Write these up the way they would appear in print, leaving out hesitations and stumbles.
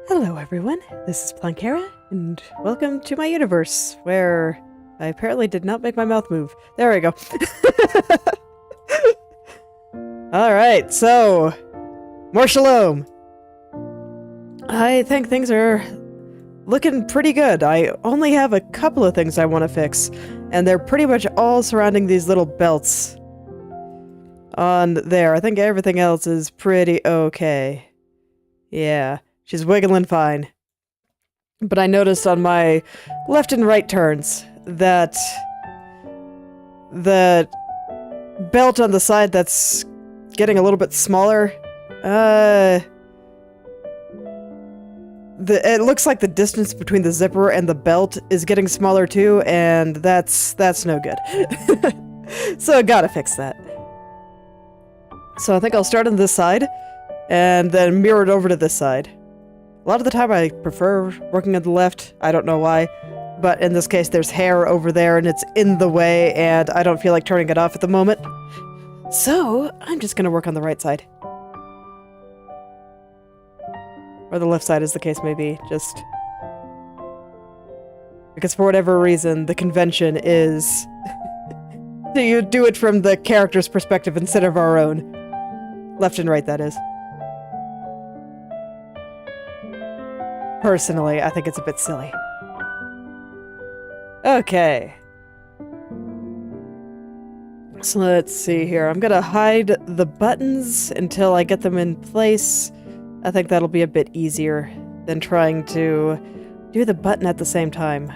Hello everyone, this is Plankera, and welcome to my universe, where I apparently did not make my mouth move. There we go. Alright, so, more Shalom! I think things are looking pretty good. I only have a couple of things I want to fix, and they're pretty much all surrounding these little belts on there. I think everything else is pretty okay. Yeah. She's wiggling fine. But I noticed on my left and right turns that the belt on the side that's getting a little bit smaller, it looks like the distance between the zipper and the belt is getting smaller too, and that's no good. So I gotta fix that. So I think I'll start on this side, and then mirror it over to this side. A lot of the time I prefer working on the left, I don't know why, but in this case there's hair over there and it's in the way and I don't feel like turning it off at the moment. So, I'm just gonna work on the right side. Or the left side, as the case may be, just because for whatever reason the convention is that you do it from the character's perspective instead of our own. Left and right, that is. Personally, I think it's a bit silly. Okay. So let's see here. I'm gonna hide the buttons until I get them in place. I think that'll be a bit easier than trying to do the button at the same time.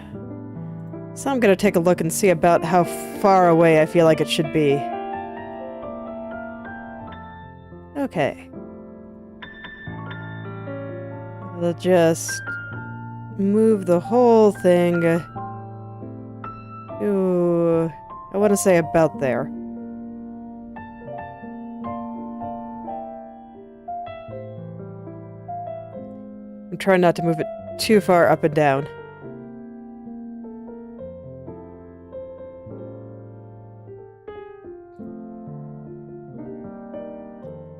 So I'm gonna take a look and see about how far away I feel like it should be. Okay. I'll just move the whole thing to, I want to say about there. I'm trying not to move it too far up and down.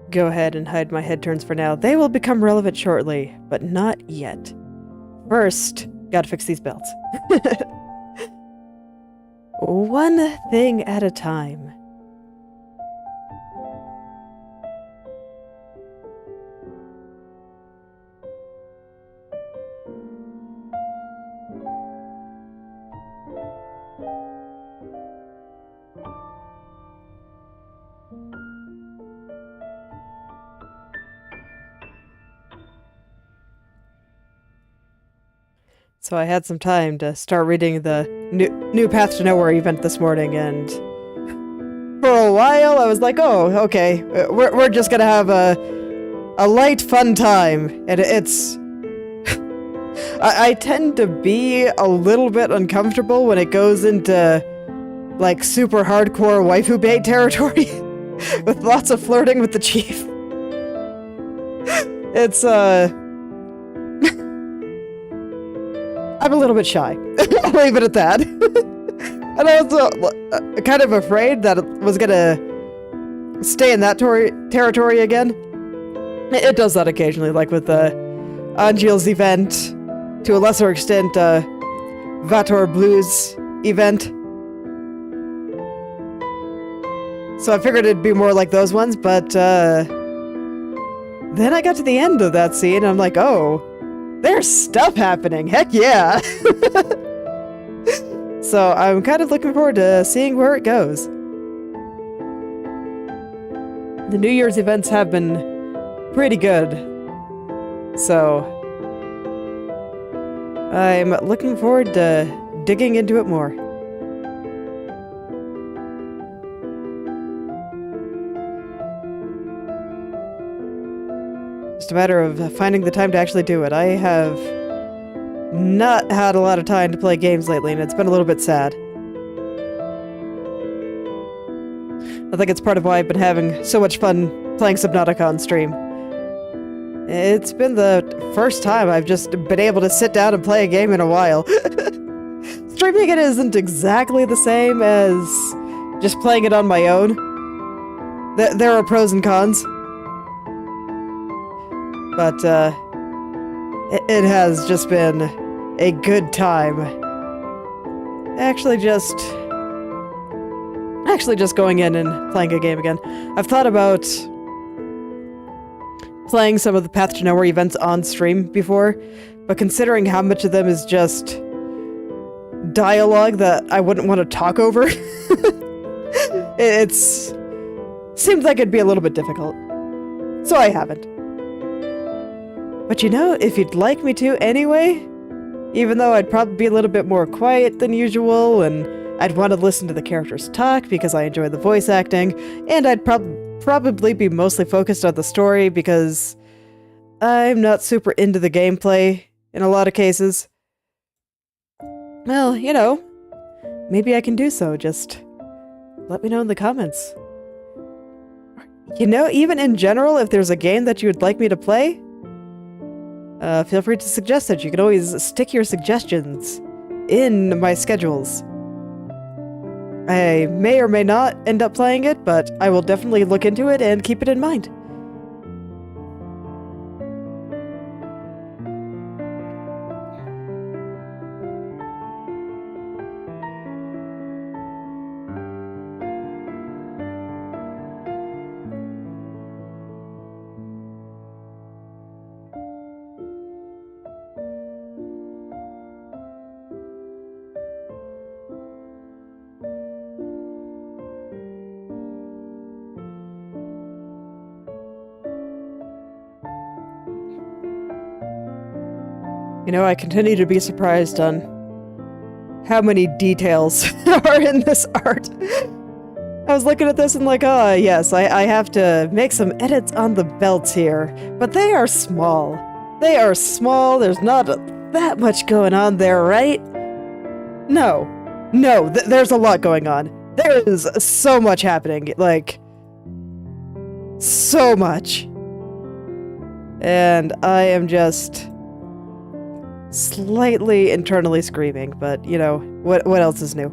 Go ahead and hide my head turns for now. They will become relevant shortly, but not yet. First, gotta fix these belts. One thing at a time. So I had some time to start reading the new Path to Nowhere event this morning, and for a while I was like, oh, okay, we're just gonna have a light, fun time, and it's... I tend to be a little bit uncomfortable when it goes into, like, super hardcore waifu bait territory, with lots of flirting with the chief. It's, I'm a little bit shy. I'll leave it at that. And I was kind of afraid that it was gonna stay in that territory again. It does that occasionally, like with Angel's event, to a lesser extent, Vator Blues event. So I figured it'd be more like those ones, but then I got to the end of that scene, and I'm like, oh, there's stuff happening! Heck yeah! So I'm kind of looking forward to seeing where it goes. The New Year's events have been pretty good, so I'm looking forward to digging into it more. Just a matter of finding the time to actually do it. I have not had a lot of time to play games lately, and it's been a little bit sad. I think it's part of why I've been having so much fun playing Subnautica on stream. It's been the first time I've just been able to sit down and play a game in a while. Streaming it isn't exactly the same as just playing it on my own. There are pros and cons. But, It has just been a good time. Actually just going in and playing a game again. I've thought about playing some of the Path to Nowhere events on stream before, but considering how much of them is just dialogue that I wouldn't want to talk over, it's seemed like it'd be a little bit difficult. So I haven't. But you know, if you'd like me to anyway, even though I'd probably be a little bit more quiet than usual, and I'd want to listen to the characters talk because I enjoy the voice acting, and I'd probably be mostly focused on the story because I'm not super into the gameplay in a lot of cases. Well, you know, maybe I can do so. Just let me know in the comments. You know, even in general, if there's a game that you would like me to play, feel free to suggest it. You can always stick your suggestions in my schedules. I may or may not end up playing it, but I will definitely look into it and keep it in mind. You know, I continue to be surprised on how many details are in this art. I was looking at this and like, oh yes, I have to make some edits on the belts here, but they are small. They are small, there's not that much going on there, right? No, there's a lot going on. There is so much happening, like, so much. And I am just slightly internally screaming, but you know, what else is new?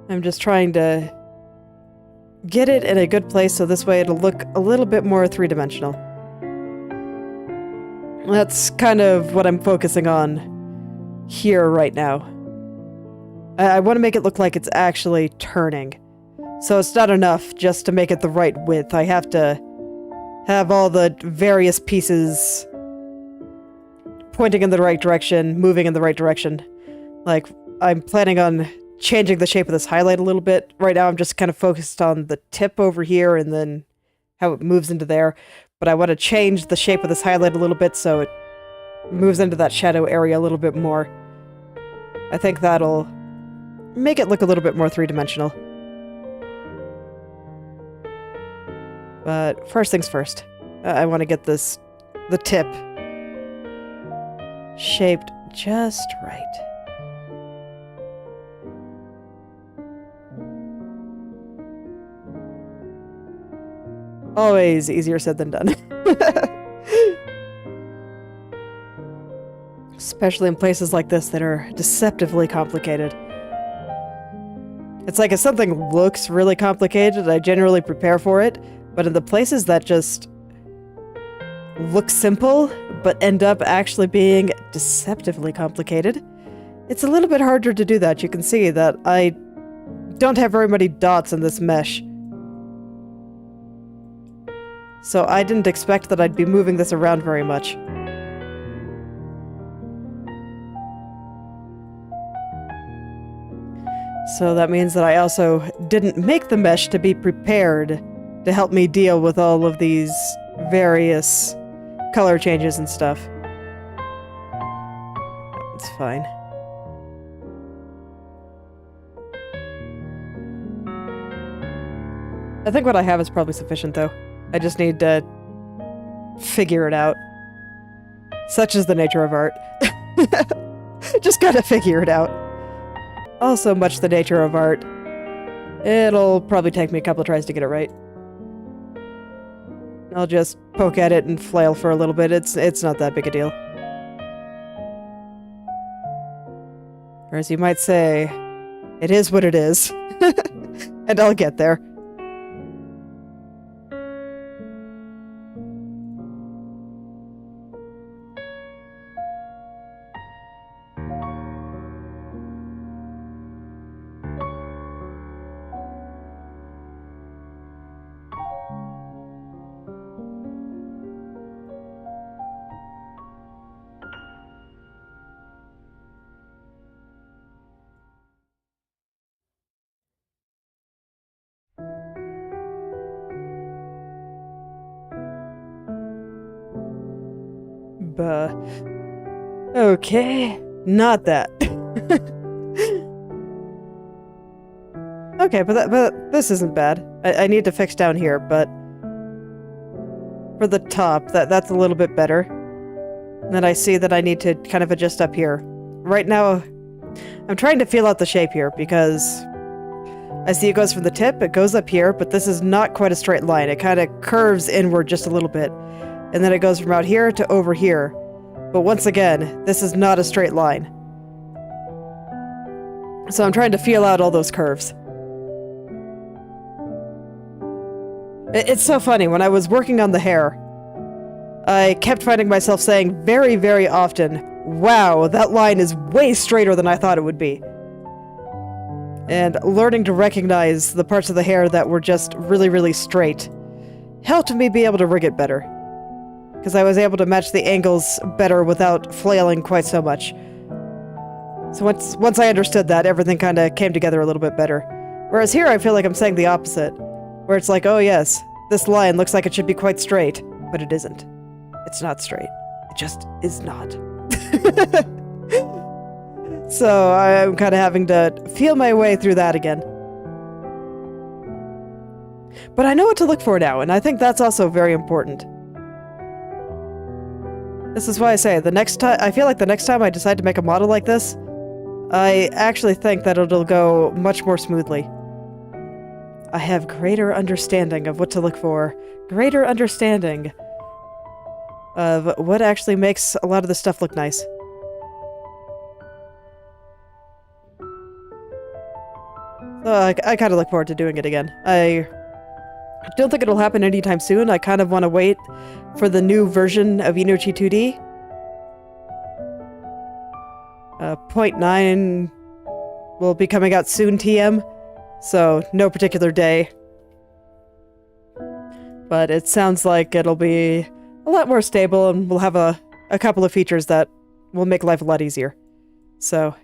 I'm just trying to get it in a good place so this way it'll look a little bit more three-dimensional. That's kind of what I'm focusing on here right now. I want to make it look like it's actually turning. So it's not enough just to make it the right width. I have to have all the various pieces pointing in the right direction, moving in the right direction. Like, I'm planning on changing the shape of this highlight a little bit. Right now I'm just kind of focused on the tip over here and then how it moves into there. But I want to change the shape of this highlight a little bit so it moves into that shadow area a little bit more. I think that'll make it look a little bit more three-dimensional. But first things first. I want to get the tip shaped just right. Always easier said than done. Especially in places like this that are deceptively complicated. It's like if something looks really complicated, I generally prepare for it, but in the places that just look simple, but end up actually being deceptively complicated, it's a little bit harder to do that. You can see that I don't have very many dots in this mesh. So I didn't expect that I'd be moving this around very much. So that means that I also didn't make the mesh to be prepared to help me deal with all of these various color changes and stuff. It's fine. I think what I have is probably sufficient, though. I just need to figure it out. Such is the nature of art. Just gotta figure it out. Also much the nature of art. It'll probably take me a couple of tries to get it right. I'll just poke at it and flail for a little bit. It's not that big a deal. Or as you might say, it is what it is. And I'll get there. Okay, not that. Okay, but this isn't bad. I need to fix down here, but for the top, that's a little bit better. And then I see that I need to kind of adjust up here. Right now, I'm trying to feel out the shape here because I see it goes from the tip, it goes up here, but this is not quite a straight line. It kind of curves inward just a little bit. And then it goes from out here to over here. But once again, this is not a straight line. So I'm trying to feel out all those curves. It's so funny, when I was working on the hair, I kept finding myself saying very, very often, wow, that line is way straighter than I thought it would be. And learning to recognize the parts of the hair that were just really, really straight helped me be able to rig it better. Because I was able to match the angles better without flailing quite so much. So once I understood that, everything kind of came together a little bit better. Whereas here I feel like I'm saying the opposite. Where it's like, oh yes, this line looks like it should be quite straight, but it isn't. It's not straight. It just is not. So I'm kind of having to feel my way through that again. But I know what to look for now, and I think that's also very important. This is why I say, I feel like the next time I decide to make a model like this, I actually think that it'll go much more smoothly. I have greater understanding of what to look for, greater understanding of what actually makes a lot of this stuff look nice. So I kind of look forward to doing it again. I don't think it'll happen anytime soon. I kind of want to wait for the new version of Inochi2D. 0.9 will be coming out soon, TM. So, no particular day. But it sounds like it'll be a lot more stable and we'll have a couple of features that will make life a lot easier. So,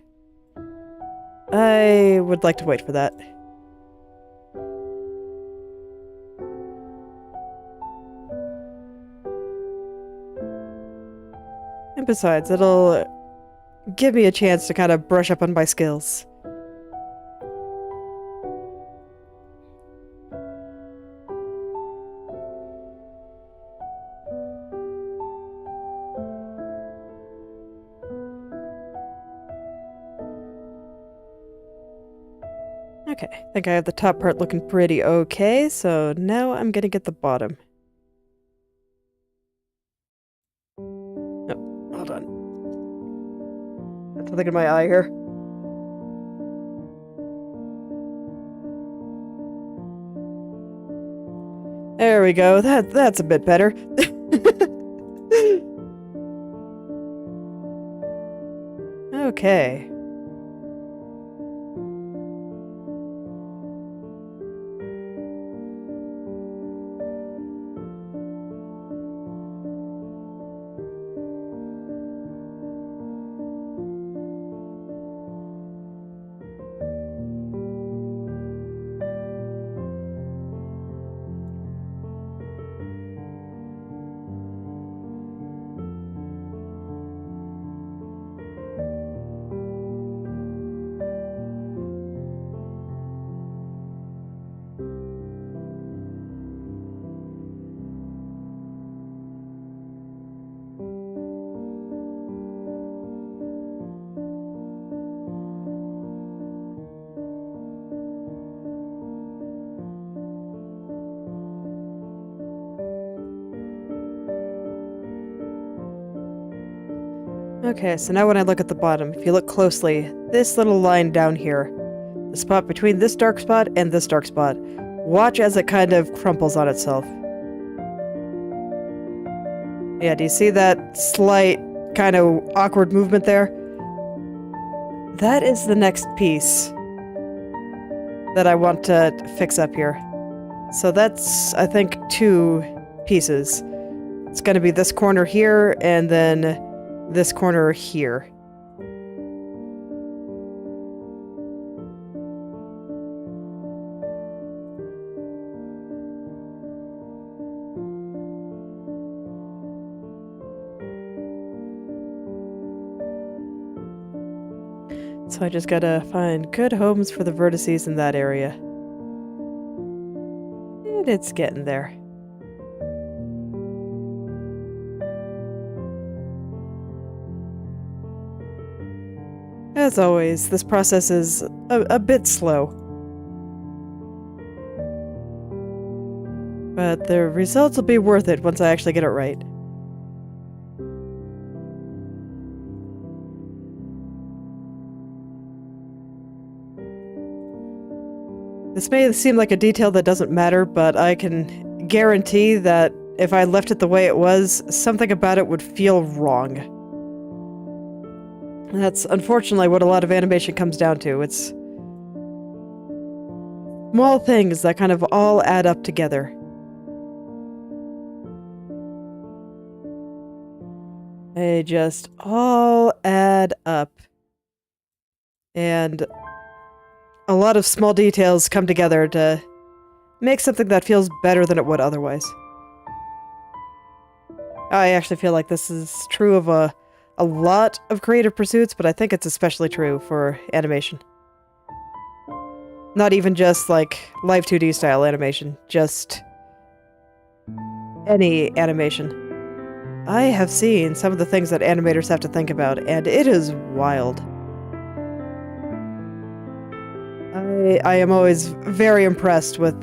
I would like to wait for that. And besides, it'll give me a chance to kind of brush up on my skills. Okay, I think I have the top part looking pretty okay, so now I'm gonna get the bottom. Oh, hold on. Got something in my eye here. There we go, that's a bit better. Okay. Okay, so now when I look at the bottom, if you look closely, this little line down here, the spot between this dark spot and this dark spot, watch as it kind of crumples on itself. Yeah, do you see that slight kind of awkward movement there? That is the next piece that I want to fix up here. So that's, I think, 2 pieces. It's going to be this corner here, and then this corner here. So I just gotta find good homes for the vertices in that area. And it's getting there. As always, this process is a bit slow. But the results will be worth it once I actually get it right. This may seem like a detail that doesn't matter, but I can guarantee that if I left it the way it was, something about it would feel wrong. That's unfortunately what a lot of animation comes down to. It's small things that kind of all add up together. They just all add up. And a lot of small details come together to make something that feels better than it would otherwise. I actually feel like this is true of a lot of creative pursuits, but I think it's especially true for animation. Not even just like live 2D style animation, just any animation. I have seen some of the things that animators have to think about, and it is wild. I am always very impressed with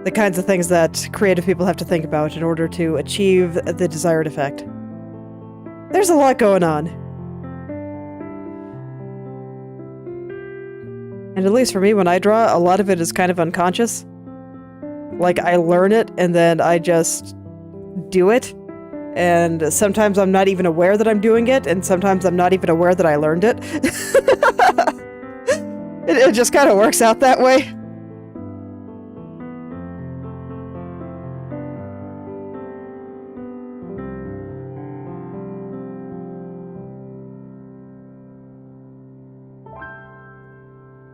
the kinds of things that creative people have to think about in order to achieve the desired effect. There's a lot going on. And at least for me, when I draw, a lot of it is kind of unconscious. Like, I learn it, and then I just do it. And sometimes I'm not even aware that I'm doing it, and sometimes I'm not even aware that I learned it. It just kind of works out that way.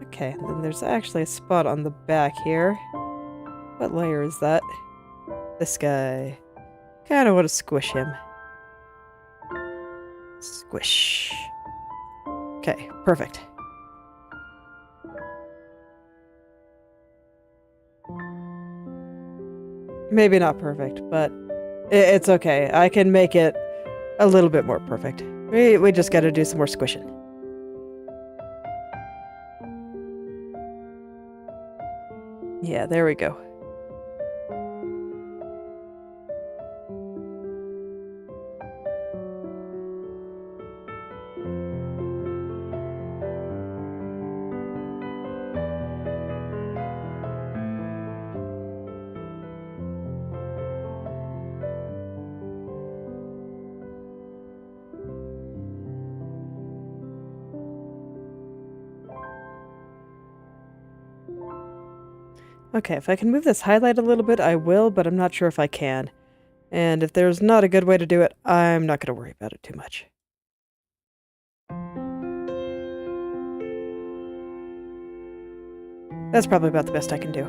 Okay, then there's actually a spot on the back here. What layer is that? This guy. Kinda want to squish him. Squish. Okay, perfect. Maybe not perfect, but it's okay. I can make it a little bit more perfect. We just gotta do some more squishing. Yeah, there we go. Okay, if I can move this highlight a little bit, I will, but I'm not sure if I can. And if there's not a good way to do it, I'm not going to worry about it too much. That's probably about the best I can do.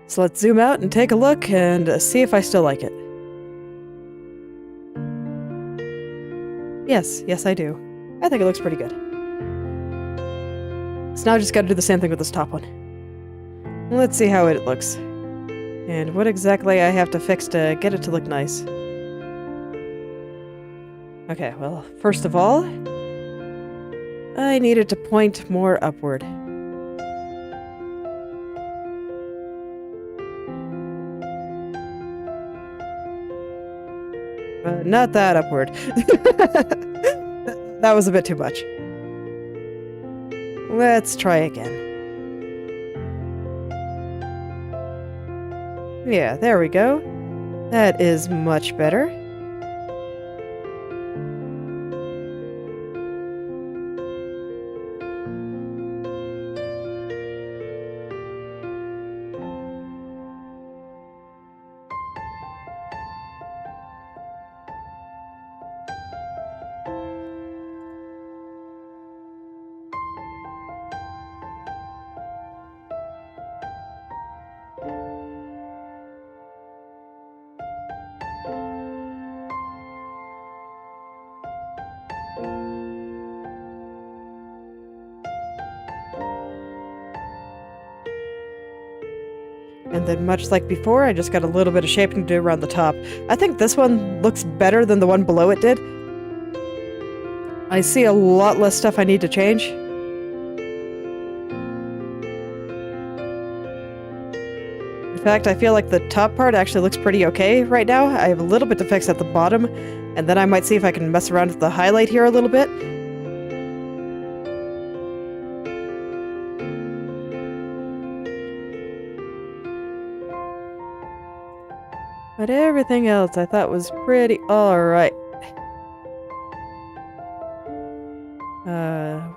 So let's zoom out and take a look and see if I still like it. Yes, I do. I think it looks pretty good. So now I just gotta do the same thing with this top one. Let's see how it looks. And what exactly I have to fix to get it to look nice. Okay, well, first of all, I need it to point more upward. Not that upward. That was a bit too much. Let's try again. Yeah, there we go. That is much better. And then much like before, I just got a little bit of shaping to do around the top. I think this one looks better than the one below it did. I see a lot less stuff I need to change. In fact, I feel like the top part actually looks pretty okay right now. I have a little bit to fix at the bottom, and then I might see if I can mess around with the highlight here a little bit. But everything else I thought was pretty alright.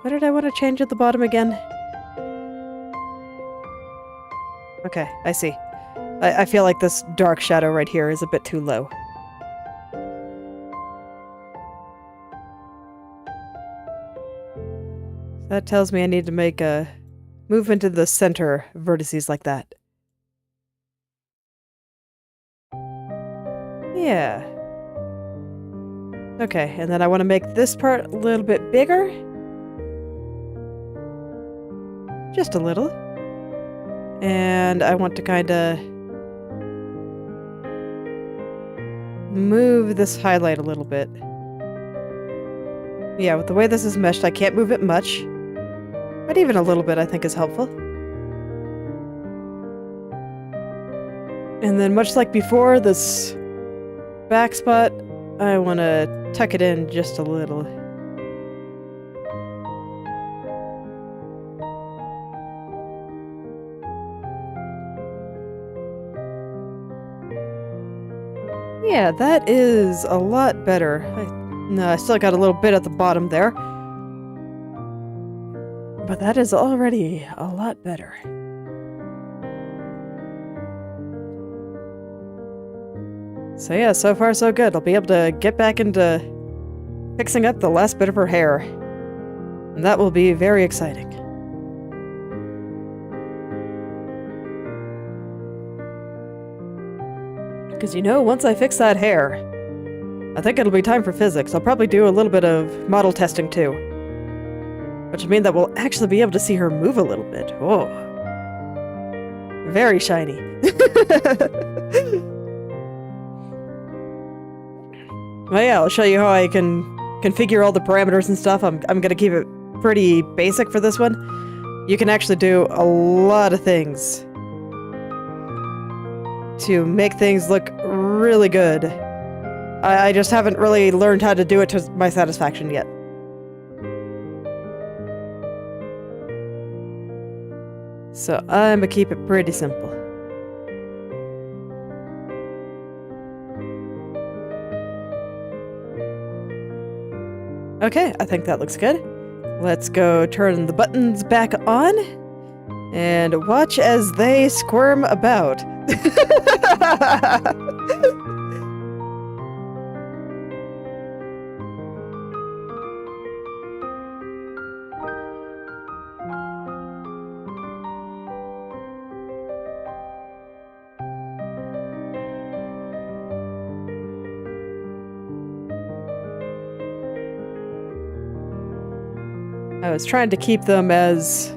What did I want to change at the bottom again? Okay, I see. I feel like this dark shadow right here is a bit too low. That tells me I need to make a move into the center vertices like that. Yeah. Okay, and then I want to make this part a little bit bigger. Just a little. And I want to kind of move this highlight a little bit. Yeah, with the way this is meshed, I can't move it much. But even a little bit I think is helpful. And then much like before, this back spot, I want to tuck it in just a little. Yeah, that is a lot better. No, I still got a little bit at the bottom there. But that is already a lot better. So yeah, so far so good. I'll be able to get back into fixing up the last bit of her hair. And that will be very exciting. Because you know, once I fix that hair, I think it'll be time for physics. I'll probably do a little bit of model testing too. Which will mean that we'll actually be able to see her move a little bit. Whoa. Very shiny. Well, yeah, I'll show you how I can configure all the parameters and stuff. I'm gonna keep it pretty basic for this one. You can actually do a lot of things to make things look really good. I just haven't really learned how to do it to my satisfaction yet. So I'm gonna keep it pretty simple. Okay, I think that looks good. Let's go turn the buttons back on and watch as they squirm about. I was trying to keep them as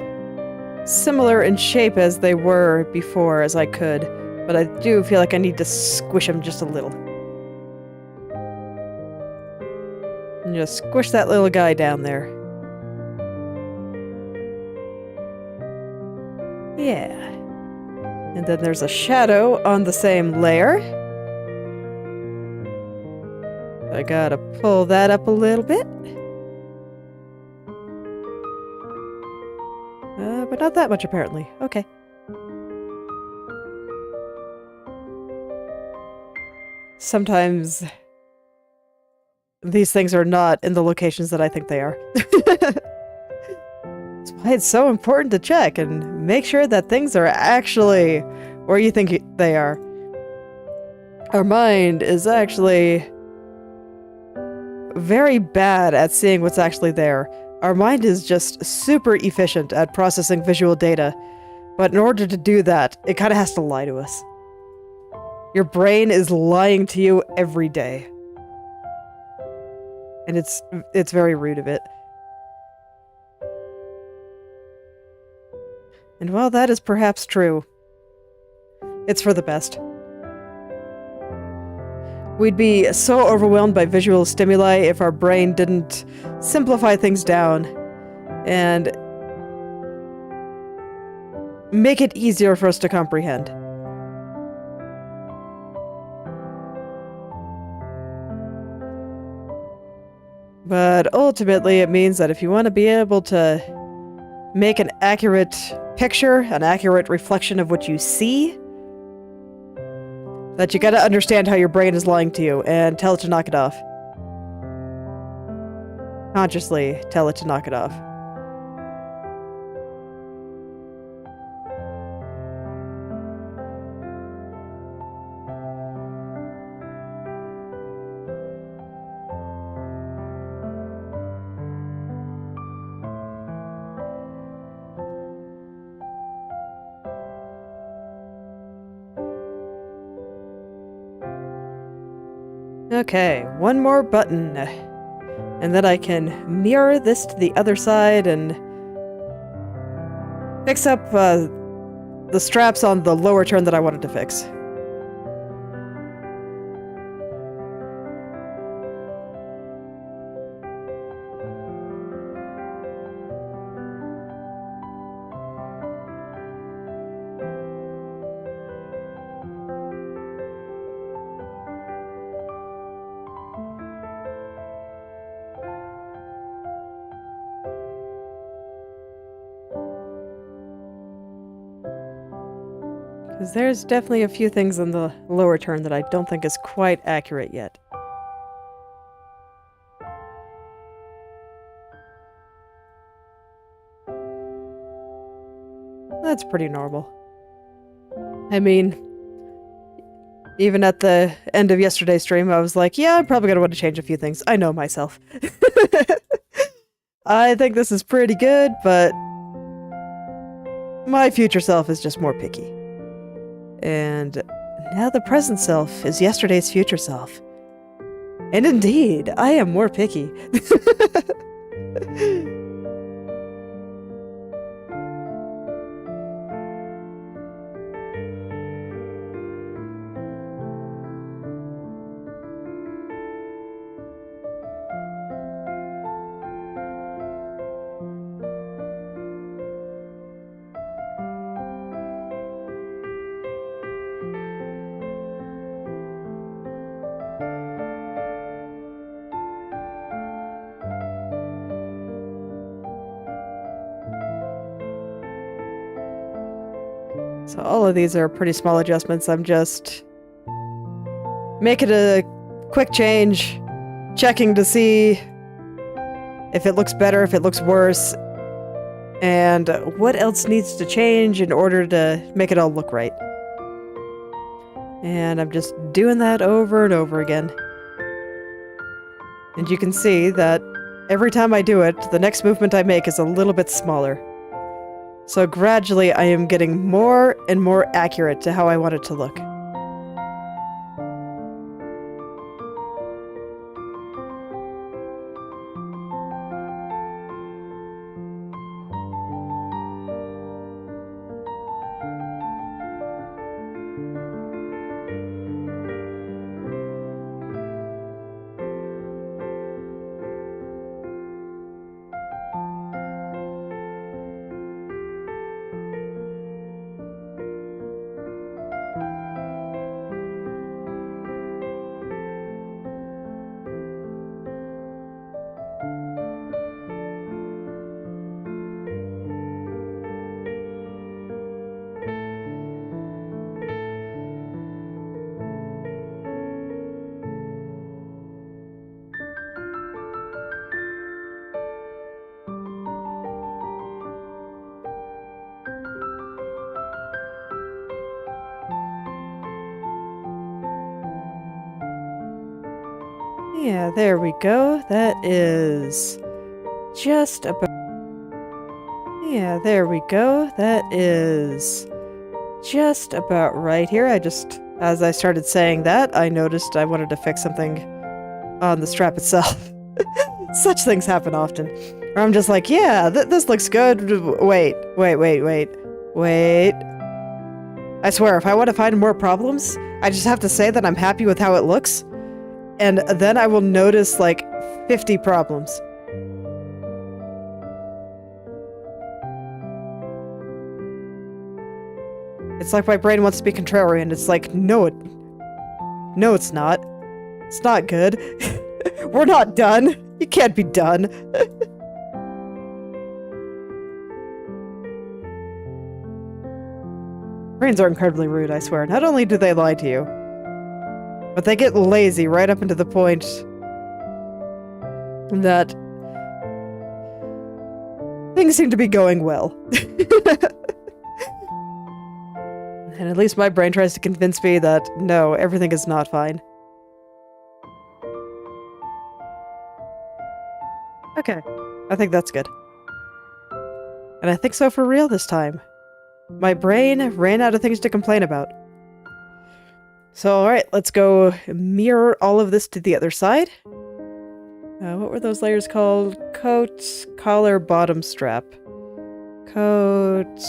similar in shape as they were before as I could, but I do feel like I need to squish them just a little. And just squish that little guy down there. Yeah. And then there's a shadow on the same layer. I gotta pull that up a little bit. But not that much, apparently. Okay. Sometimes these things are not in the locations that I think they are. That's why it's so important to check and make sure that things are actually where you think they are. Our mind is actually very bad at seeing what's actually there. Our mind is just super efficient at processing visual data, but in order to do that, it kind of has to lie to us. Your brain is lying to you every day. And it's very rude of it. And while that is perhaps true, it's for the best. We'd be so overwhelmed by visual stimuli if our brain didn't simplify things down and make it easier for us to comprehend. But ultimately, it means that if you want to be able to make an accurate picture, an accurate reflection of what you see, that you gotta understand how your brain is lying to you and tell it to knock it off. Consciously tell it to knock it off. Okay, one more button. And then I can mirror this to the other side and fix up the straps on the lower turn that I wanted to fix. Because there's definitely a few things on the lower turn that I don't think is quite accurate yet. That's pretty normal. I mean, even at the end of yesterday's stream, I was like, yeah, I'm probably gonna want to change a few things. I know myself. I think this is pretty good, but my future self is just more picky. And now the present self is yesterday's future self. And indeed, I am more picky. So all of these are pretty small adjustments. I'm just making a quick change, checking to see if it looks better, if it looks worse, and what else needs to change in order to make it all look right. And I'm just doing that over and over again. And you can see that every time I do it, the next movement I make is a little bit smaller. So gradually I am getting more and more accurate to how I want it to look. Yeah, there we go. That is just about... Yeah, there we go. That is just about right here. As I started saying that, I noticed I wanted to fix something on the strap itself. Such things happen often. Or I'm just like, yeah, this looks good. Wait. I swear, if I want to find more problems, I just have to say that I'm happy with how it looks, and then I will notice, like, 50 problems. It's like my brain wants to be contrarian. It's like, no, it's not. It's not good. We're not done. You can't be done. Brains are incredibly rude, I swear. Not only do they lie to you, but they get lazy right up into the point that things seem to be going well. And at least my brain tries to convince me that, no, everything is not fine. Okay, I think that's good. And I think so for real this time. My brain ran out of things to complain about. So, alright, let's go mirror all of this to the other side. What were those layers called? Coat, collar, bottom strap. Coat,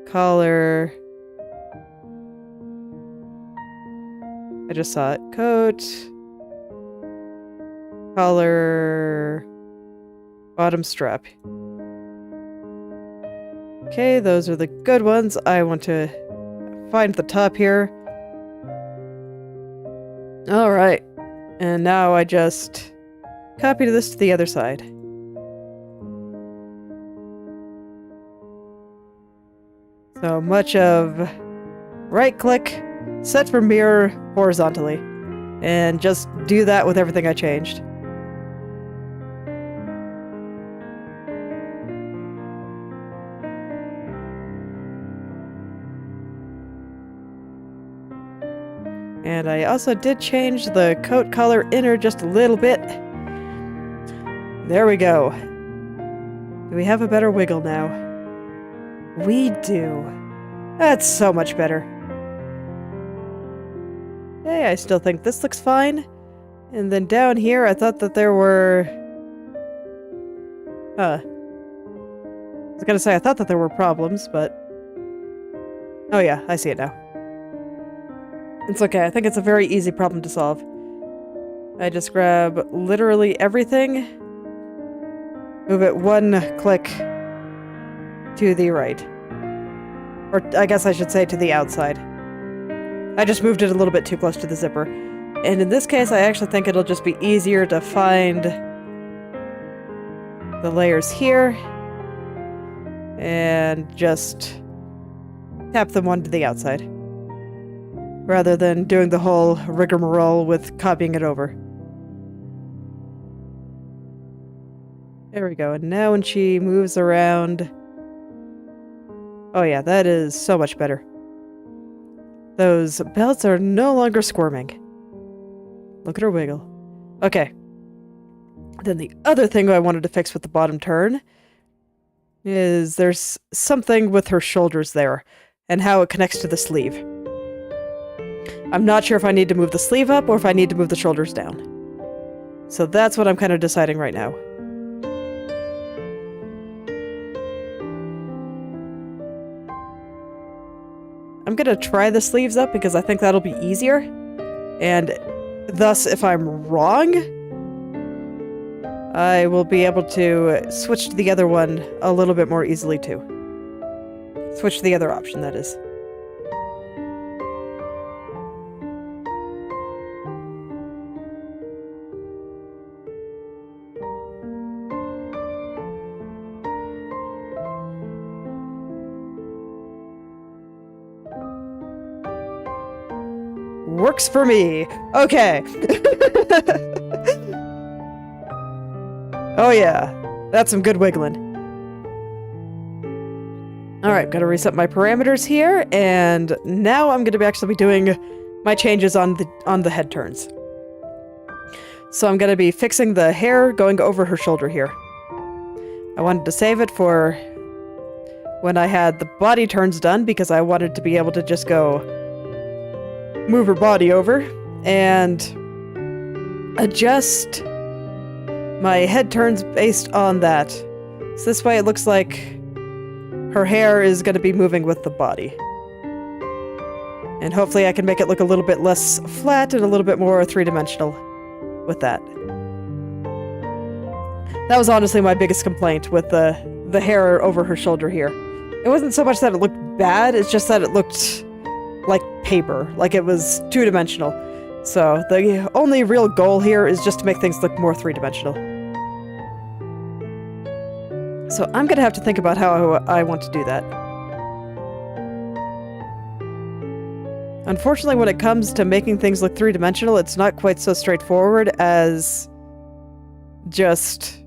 collar... I just saw it. Coat, collar, bottom strap. Okay, those are the good ones. I want to find the top here. Alright. And now I just copy this to the other side. So much of right-click, set for mirror horizontally. And just do that with everything I changed. And I also did change the coat collar inner just a little bit. There we go. Do we have a better wiggle now? We do. That's so much better. Hey, I still think this looks fine. And then down here, I thought that there were... I was gonna say I thought that there were problems, but... Oh yeah, I see it now. It's okay, I think it's a very easy problem to solve. I just grab literally everything, move it one click to the right. Or I guess I should say to the outside. I just moved it a little bit too close to the zipper. And in this case, I actually think it'll just be easier to find the layers here and just tap them onto the outside, rather than doing the whole rigmarole with copying it over. There we go, and now when she moves around... Oh yeah, that is so much better. Those belts are no longer squirming. Look at her wiggle. Okay. Then the other thing I wanted to fix with the bottom turn is there's something with her shoulders there, and how it connects to the sleeve. I'm not sure if I need to move the sleeve up or if I need to move the shoulders down. So that's what I'm kind of deciding right now. I'm gonna try the sleeves up because I think that'll be easier. And thus, if I'm wrong, I will be able to switch to the other one a little bit more easily too. Switch to the other option, that is. Works for me. Okay. Oh yeah, that's some good wiggling. Alright, gotta reset my parameters here, and now I'm gonna actually be doing my changes on the head turns. So I'm gonna be fixing the hair going over her shoulder here. I wanted to save it for when I had the body turns done because I wanted to be able to just go move her body over and adjust my head turns based on that. So this way it looks like her hair is going to be moving with the body. And hopefully I can make it look a little bit less flat and a little bit more three-dimensional with that. That was honestly my biggest complaint with the hair over her shoulder here. It wasn't so much that it looked bad, it's just that it looked like paper, like it was two-dimensional. So the only real goal here is just to make things look more three-dimensional. So I'm gonna have to think about how I want to do that. Unfortunately, when it comes to making things look three-dimensional, it's not quite so straightforward as just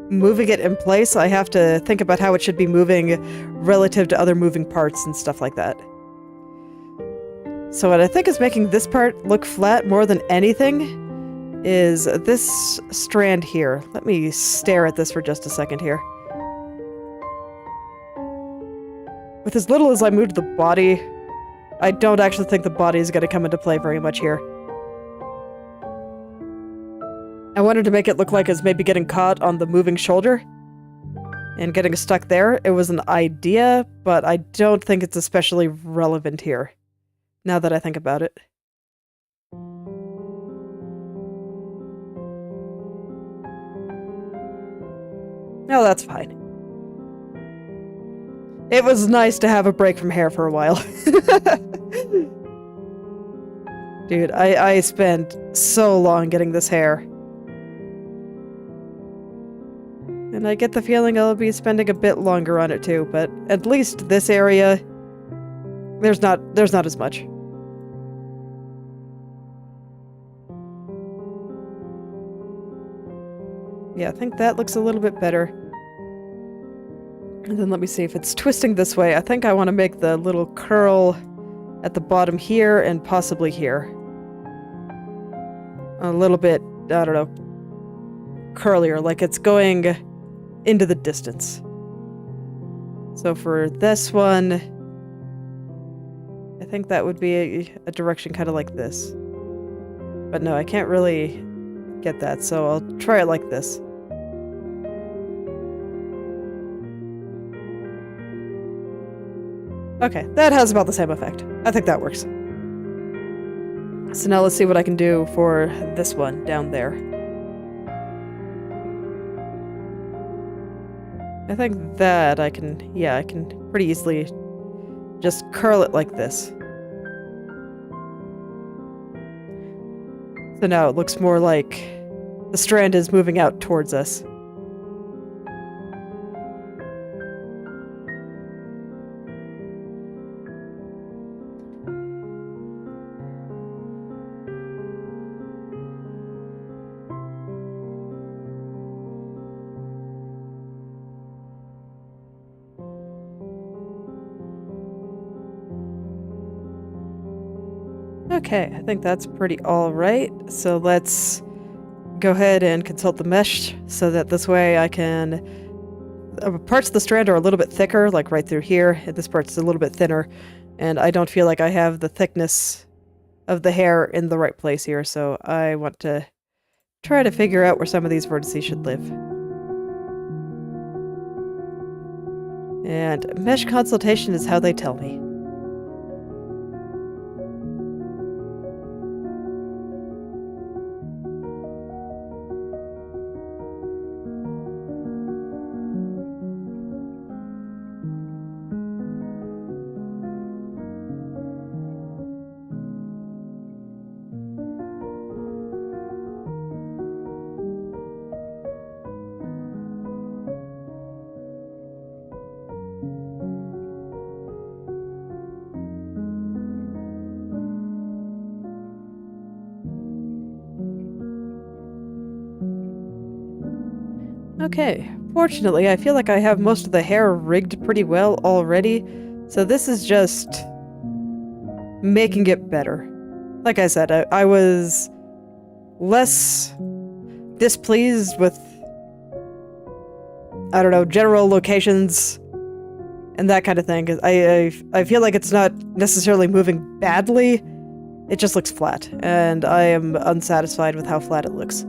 moving it in place. I have to think about how it should be moving relative to other moving parts and stuff like that. So what I think is making this part look flat more than anything is this strand here. Let me stare at this for just a second here. With as little as I moved the body, I don't actually think the body is going to come into play very much here. I wanted to make it look like it's maybe getting caught on the moving shoulder and getting stuck there. It was an idea, but I don't think it's especially relevant here, now that I think about it. No, that's fine. It was nice to have a break from hair for a while. Dude, I spent so long getting this hair. And I get the feeling I'll be spending a bit longer on it too, but at least this area, there's not as much. Yeah, I think that looks a little bit better. And then let me see if it's twisting this way. I think I want to make the little curl at the bottom here and possibly here. A little bit, I don't know, curlier, like it's going into the distance. So for this one, I think that would be a direction kind of like this. But no, I can't really get that, so I'll try it like this. Okay, that has about the same effect. I think that works. So now let's see what I can do for this one down there. I think that I can pretty easily just curl it like this. So now it looks more like the strand is moving out towards us. Okay, I think that's pretty alright. So let's go ahead and consult the mesh so that this way I can... parts of the strand are a little bit thicker, like right through here, and this part's a little bit thinner, and I don't feel like I have the thickness of the hair in the right place here, so I want to try to figure out where some of these vertices should live. And mesh consultation is how they tell me. Okay, fortunately, I feel like I have most of the hair rigged pretty well already, so this is just making it better. Like I said, I was less displeased with, I don't know, general locations and that kind of thing. 'Cause I feel like it's not necessarily moving badly, it just looks flat, and I am unsatisfied with how flat it looks.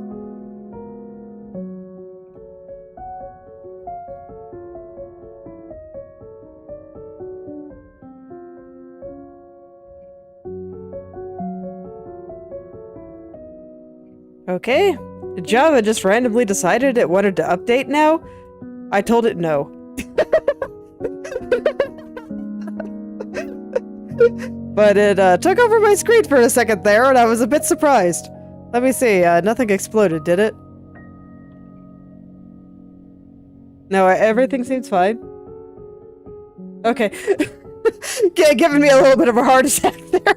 Okay, Java just randomly decided it wanted to update now. I told it no. But it took over my screen for a second there, and I was a bit surprised. Let me see, nothing exploded, did it? No, everything seems fine. Okay. Giving me a little bit of a heart attack there.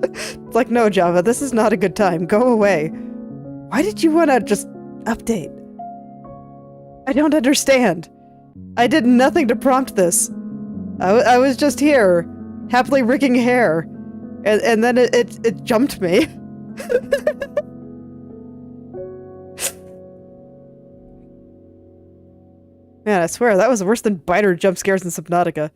It's like, no, Java, this is not a good time. Go away. Why did you want to just update? I don't understand. I did nothing to prompt this. I was just here, happily rigging hair, and then it jumped me. Man, I swear, that was worse than biter jump scares in Subnautica.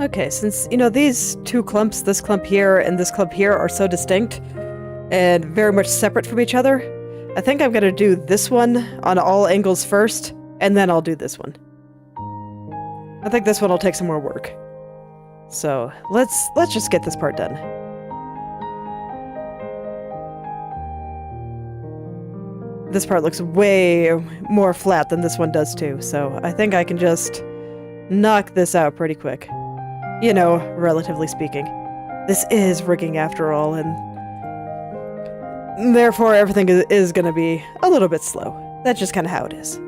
Okay, since, you know, these two clumps, this clump here and this clump here, are so distinct and very much separate from each other, I think I'm gonna do this one on all angles first, and then I'll do this one. I think this one will take some more work. So, let's just get this part done. This part looks way more flat than this one does too, so I think I can just knock this out pretty quick. You know, relatively speaking. This is rigging after all, and therefore everything is gonna be a little bit slow. That's just kind of how it is.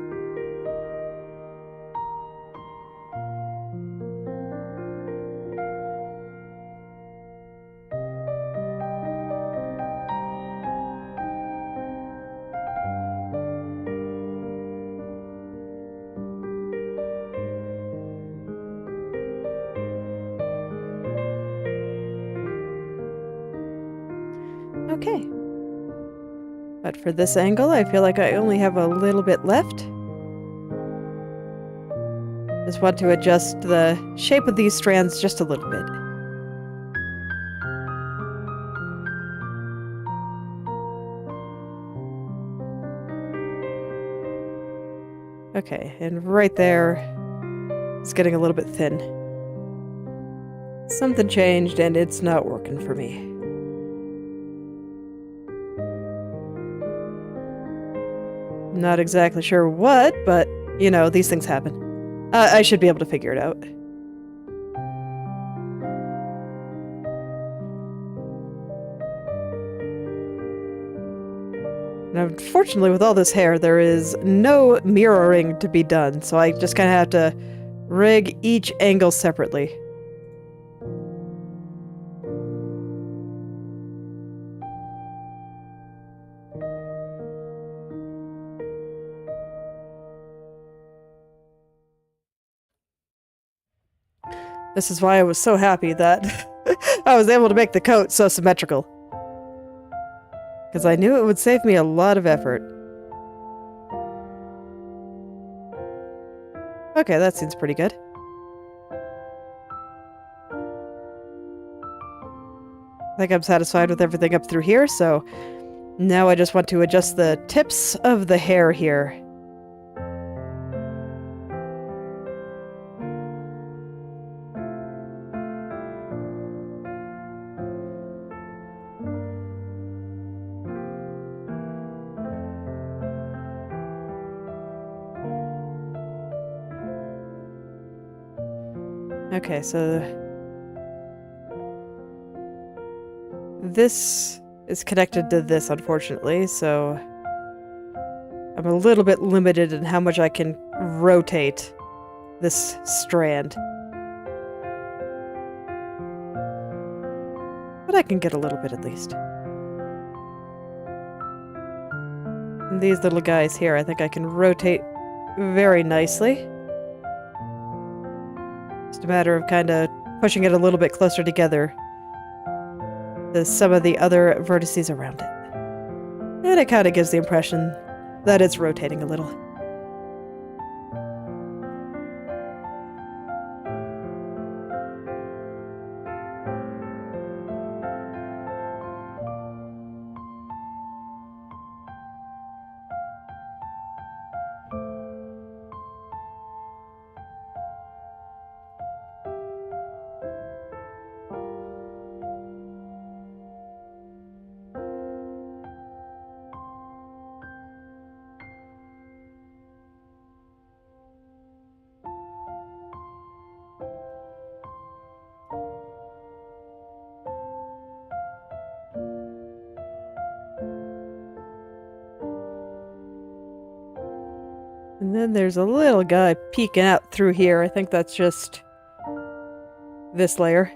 Okay. But for this angle, I feel like I only have a little bit left. Just want to adjust the shape of these strands just a little bit. Okay, and right there, it's getting a little bit thin. Something changed and it's not working for me. Not exactly sure what, but, you know, these things happen. I should be able to figure it out. And unfortunately, with all this hair, there is no mirroring to be done, so I just kind of have to rig each angle separately. This is why I was so happy that I was able to make the coat so symmetrical. Because I knew it would save me a lot of effort. Okay, that seems pretty good. I think I'm satisfied with everything up through here, so now I just want to adjust the tips of the hair here. Okay, so this is connected to this, unfortunately, so I'm a little bit limited in how much I can rotate this strand. But I can get a little bit at least. And these little guys here, I think I can rotate very nicely. Just a matter of kind of pushing it a little bit closer together to some of the other vertices around it. And it kind of gives the impression that it's rotating a little. And then there's a little guy peeking out through here. I think that's just this layer.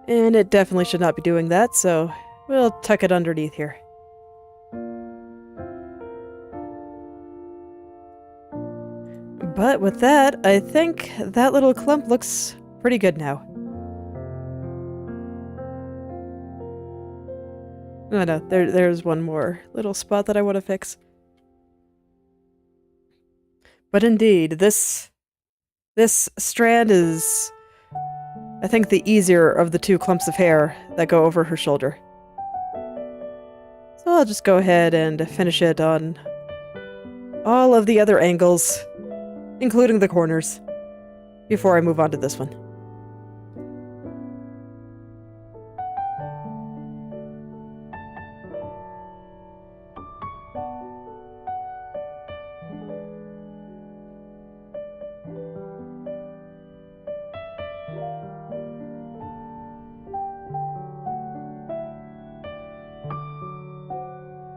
And it definitely should not be doing that, so we'll tuck it underneath here. But with that, I think that little clump looks pretty good now. Oh no, there's one more little spot that I want to fix. But indeed, this strand is, I think, the easier of the two clumps of hair that go over her shoulder. So I'll just go ahead and finish it on all of the other angles, including the corners, before I move on to this one.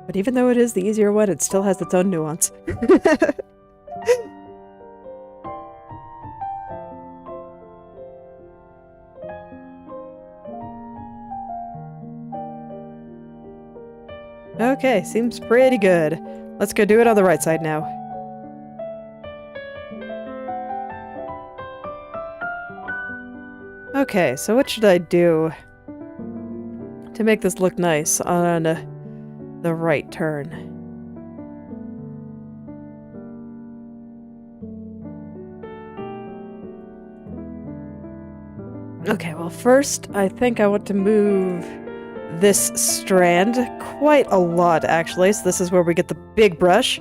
But even though it is the easier one, it still has its own nuance. Okay, seems pretty good. Let's go do it on the right side now. Okay, so what should I do to make this look nice on the right turn? Okay, well first I think I want to move this strand quite a lot actually, so this is where we get the big brush.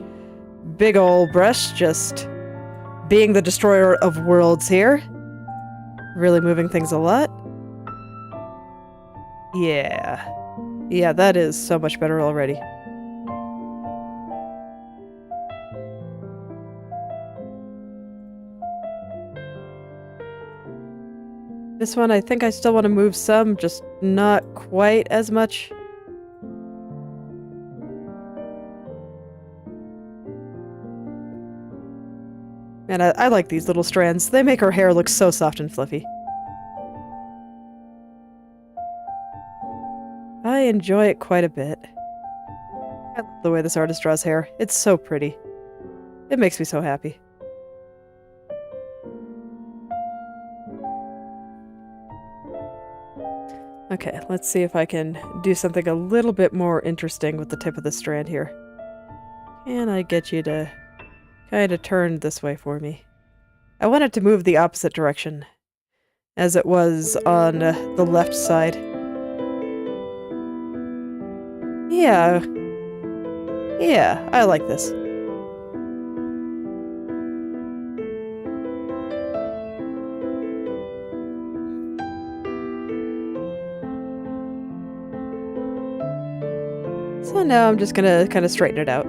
Big ol' brush, just being the destroyer of worlds here. Really moving things a lot. Yeah. Yeah, that is so much better already. This one, I think I still want to move some, just not quite as much. Man, I like these little strands. They make her hair look so soft and fluffy. I enjoy it quite a bit. I love the way this artist draws hair. It's so pretty. It makes me so happy. Okay, let's see if I can do something a little bit more interesting with the tip of the strand here. Can I get you to kind of turn this way for me? I want it to move the opposite direction as it was on the left side. Yeah. Yeah, I like this. So now I'm just gonna kind of straighten it out.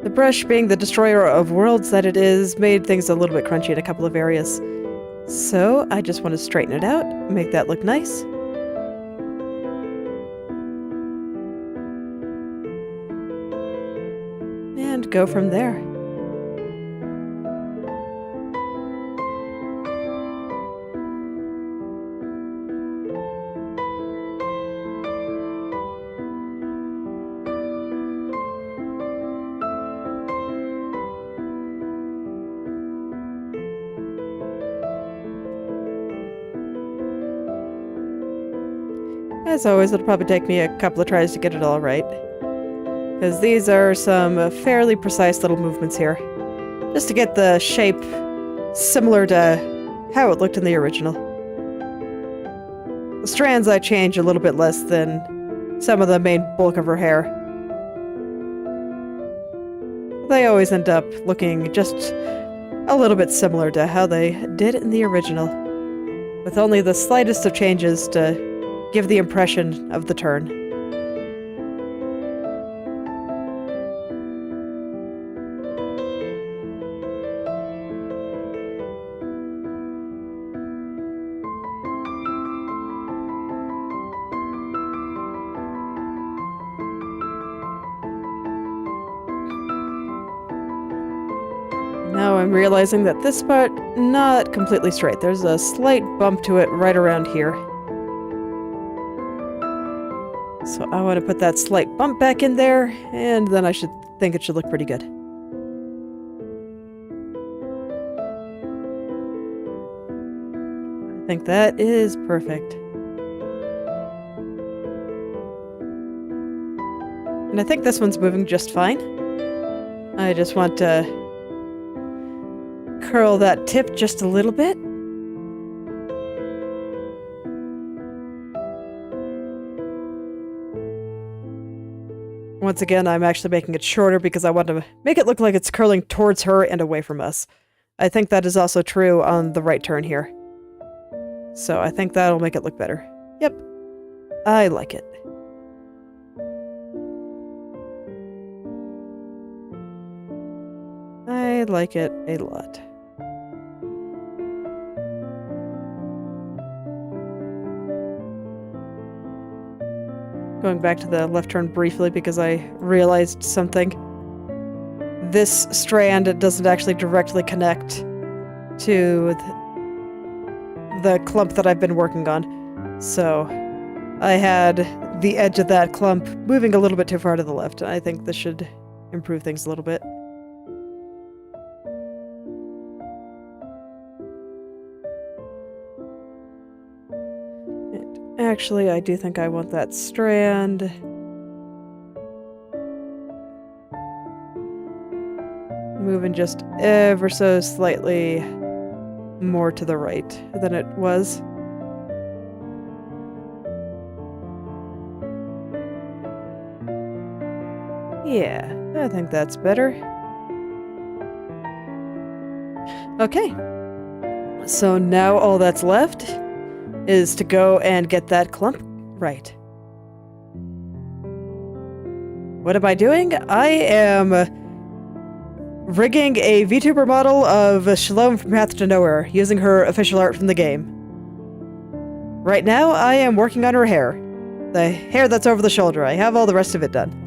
The brush, being the destroyer of worlds that it is, made things a little bit crunchy in a couple of areas. So I just want to straighten it out, make that look nice. And go from there. As always, it'll probably take me a couple of tries to get it all right. Because these are some fairly precise little movements here. Just to get the shape similar to how it looked in the original. The strands I change a little bit less than some of the main bulk of her hair. They always end up looking just a little bit similar to how they did in the original. With only the slightest of changes to give the impression of the turn. Now I'm realizing that this part, not completely straight. There's a slight bump to it right around here. So I want to put that slight bump back in there, and then I should think it should look pretty good. I think that is perfect. And I think this one's moving just fine. I just want to curl that tip just a little bit. Once again, I'm actually making it shorter because I want to make it look like it's curling towards her and away from us. I think that is also true on the right turn here. So I think that'll make it look better. Yep. I like it. I like it a lot. Going back to the left turn briefly because I realized something. This strand doesn't actually directly connect to the clump that I've been working on. So I had the edge of that clump moving a little bit too far to the left. I think this should improve things a little bit. Actually, I do think I want that strand moving just ever so slightly more to the right than it was. Yeah, I think that's better. Okay, so now all that's left is to go and get that clump right. What am I doing? I am rigging a VTuber model of Shalom from Path to Nowhere, using her official art from the game. Right now, I am working on her hair. The hair that's over the shoulder. I have all the rest of it done.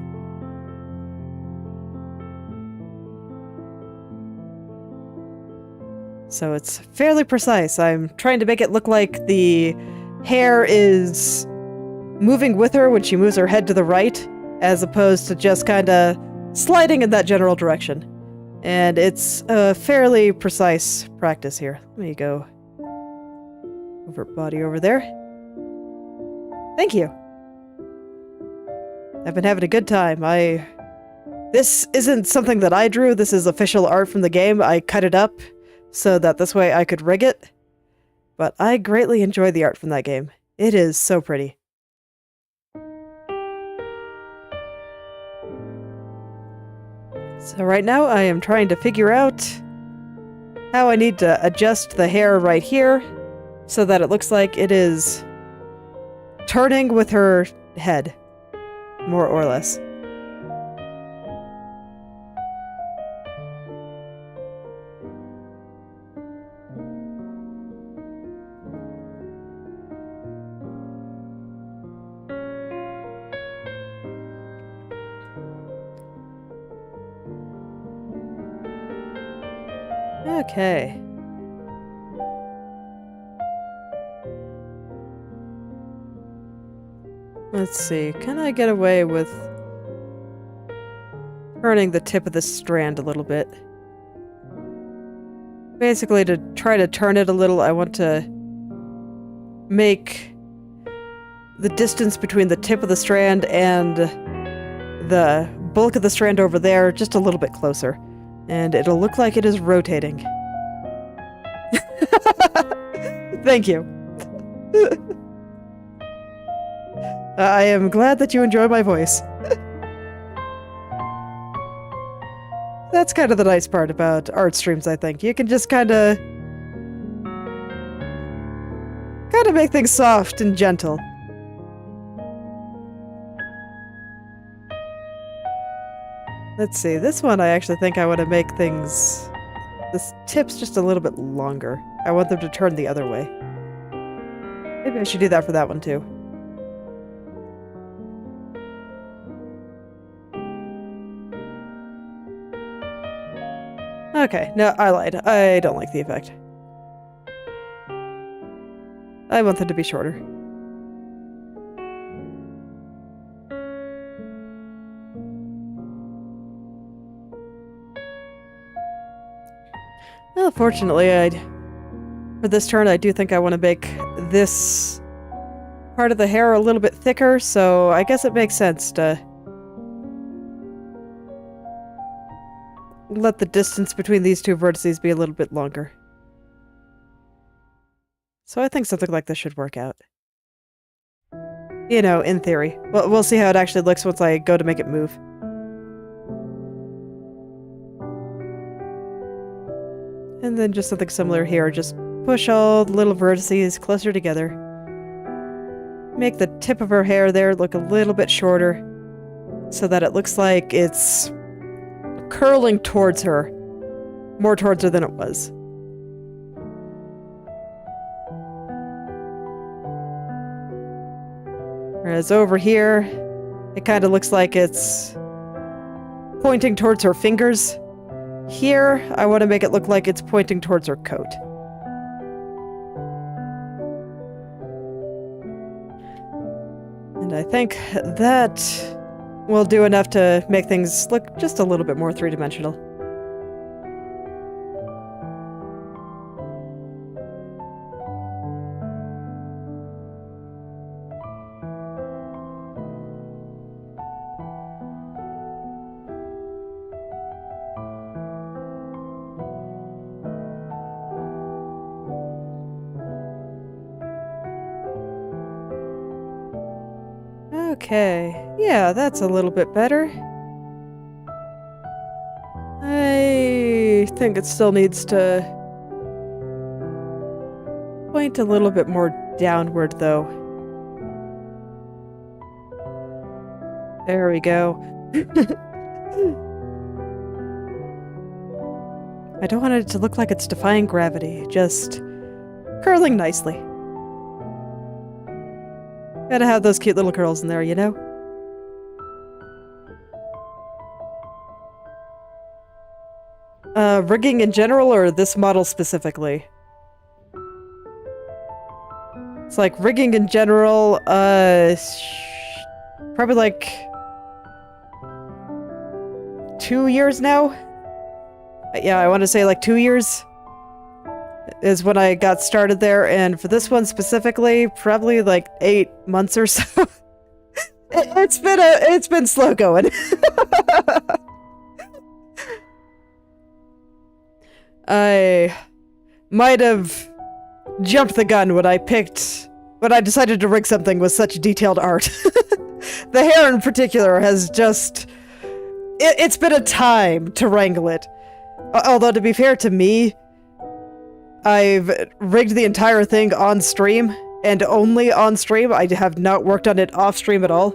So it's fairly precise. I'm trying to make it look like the hair is moving with her when she moves her head to the right, as opposed to just kind of sliding in that general direction. And it's a fairly precise practice here. Let me go over body over there. Thank you. I've been having a good time. This isn't something that I drew. This is official art from the game. I cut it up so that this way I could rig it. But I greatly enjoy the art from that game. It is so pretty. So right now I am trying to figure out how I need to adjust the hair right here so that it looks like it is turning with her head, more or less. Okay. Let's see, can I get away with turning the tip of the strand a little bit? Basically, to try to turn it a little, I want to make the distance between the tip of the strand and the bulk of the strand over there just a little bit closer. And it'll look like it is rotating. Thank you. I am glad that you enjoy my voice. That's kind of the nice part about art streams, I think. You can just kind of make things soft and gentle. Let's see, this one I actually think I want to make things... This tip's just a little bit longer. I want them to turn the other way. Maybe I should do that for that one too. Okay, no, I lied. I don't like the effect. I want them to be shorter. Well, fortunately, for this turn, I do think I want to make this part of the hair a little bit thicker, so I guess it makes sense to let the distance between these two vertices be a little bit longer. So I think something like this should work out. You know, in theory. Well, we'll see how it actually looks once I go to make it move. And then just something similar here. Just push all the little vertices closer together. Make the tip of her hair there look a little bit shorter so that it looks like it's curling towards her. More towards her than it was. Whereas over here, it kind of looks like it's pointing towards her fingers. Here, I want to make it look like it's pointing towards her coat. And I think that will do enough to make things look just a little bit more three-dimensional. Okay, yeah, that's a little bit better. I think it still needs to point a little bit more downward, though. There we go. I don't want it to look like it's defying gravity, just curling nicely. Gotta have those cute little curls in there, you know? Rigging in general, or this model specifically? It's like rigging in general, probably like 2 years now? Yeah, I want to say like 2 years is when I got started there, and for this one specifically, probably like 8 months or so. It's been slow going. I might have jumped the gun when I decided to rig something with such detailed art. The hair in particular has just... it's been a time to wrangle it. Although, to be fair to me, I've rigged the entire thing on stream, and only on stream. I have not worked on it off stream at all.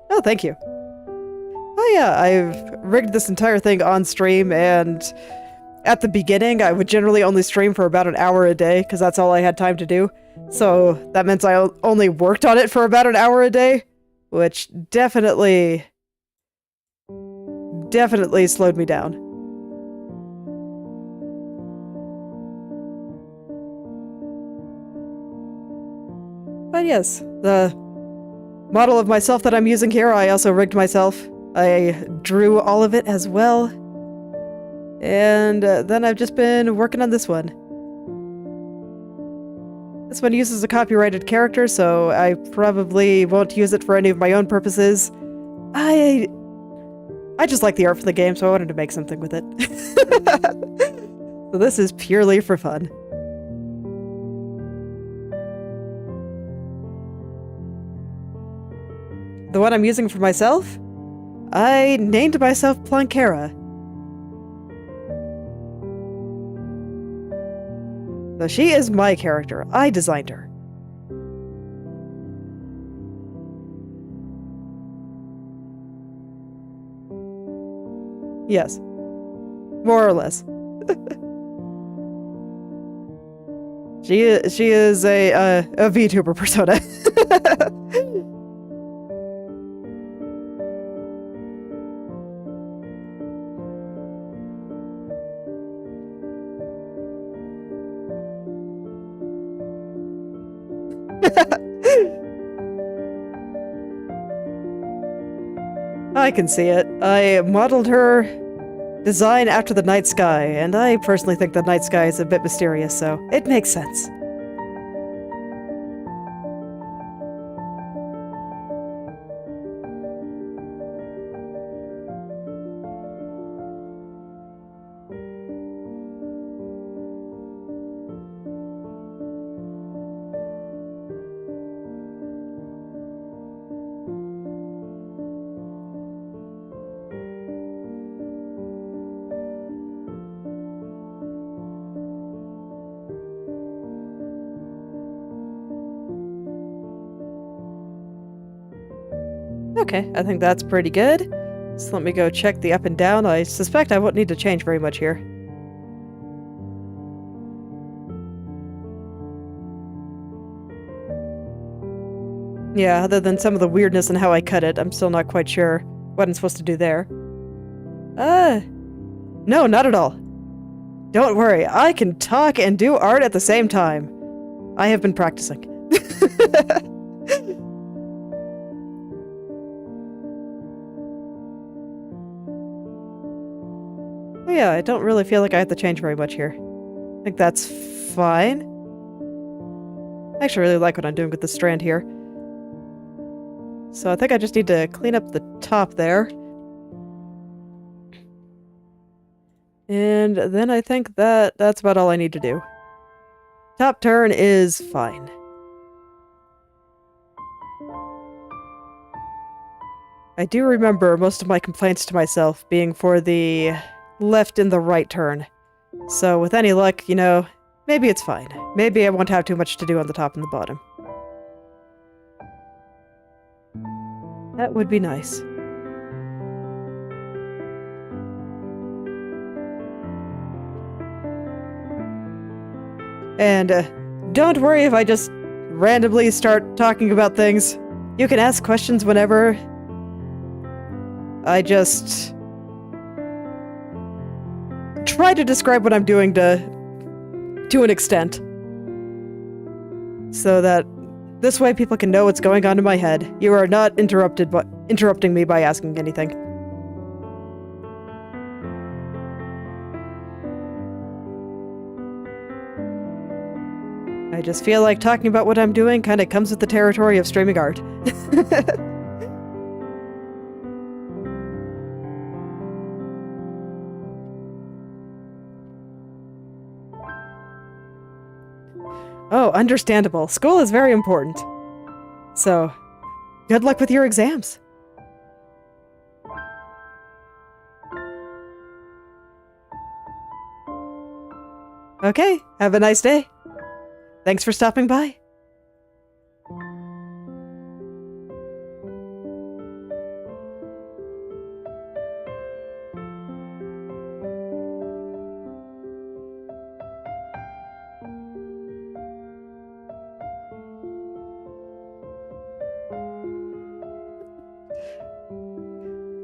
Oh, thank you. Oh yeah, I've rigged this entire thing on stream, and at the beginning, I would generally only stream for about an hour a day, because that's all I had time to do. So that meant I only worked on it for about an hour a day, which definitely slowed me down. But yes, the model of myself that I'm using here, I also rigged myself. I drew all of it as well. And then I've just been working on this one. This one uses a copyrighted character, so I probably won't use it for any of my own purposes. I just like the art for the game, so I wanted to make something with it. So this is purely for fun. The one I'm using for myself? I named myself Plankera. So she is my character. I designed her. Yes. More or less. She is a VTuber persona. I can see it. I modeled her design after the night sky, and I personally think the night sky is a bit mysterious, so it makes sense. Okay, I think that's pretty good. So let me go check the up and down. I suspect I won't need to change very much here. Yeah, other than some of the weirdness in how I cut it, I'm still not quite sure what I'm supposed to do there. No, not at all. Don't worry, I can talk and do art at the same time. I have been practicing. Yeah, I don't really feel like I have to change very much here. I think that's fine. I actually really like what I'm doing with the strand here. So I think I just need to clean up the top there. And then I think that's about all I need to do. Top turn is fine. I do remember most of my complaints to myself being for the left and the right turn. So with any luck, you know, maybe it's fine. Maybe I won't have too much to do on the top and the bottom. That would be nice. And don't worry if I just randomly start talking about things. You can ask questions whenever. I just try to describe what I'm doing to an extent. So that this way people can know what's going on in my head. You are not interrupting me by asking anything. I just feel like talking about what I'm doing kind of comes with the territory of streaming art. Oh, understandable. School is very important. So, good luck with your exams. Okay, have a nice day. Thanks for stopping by.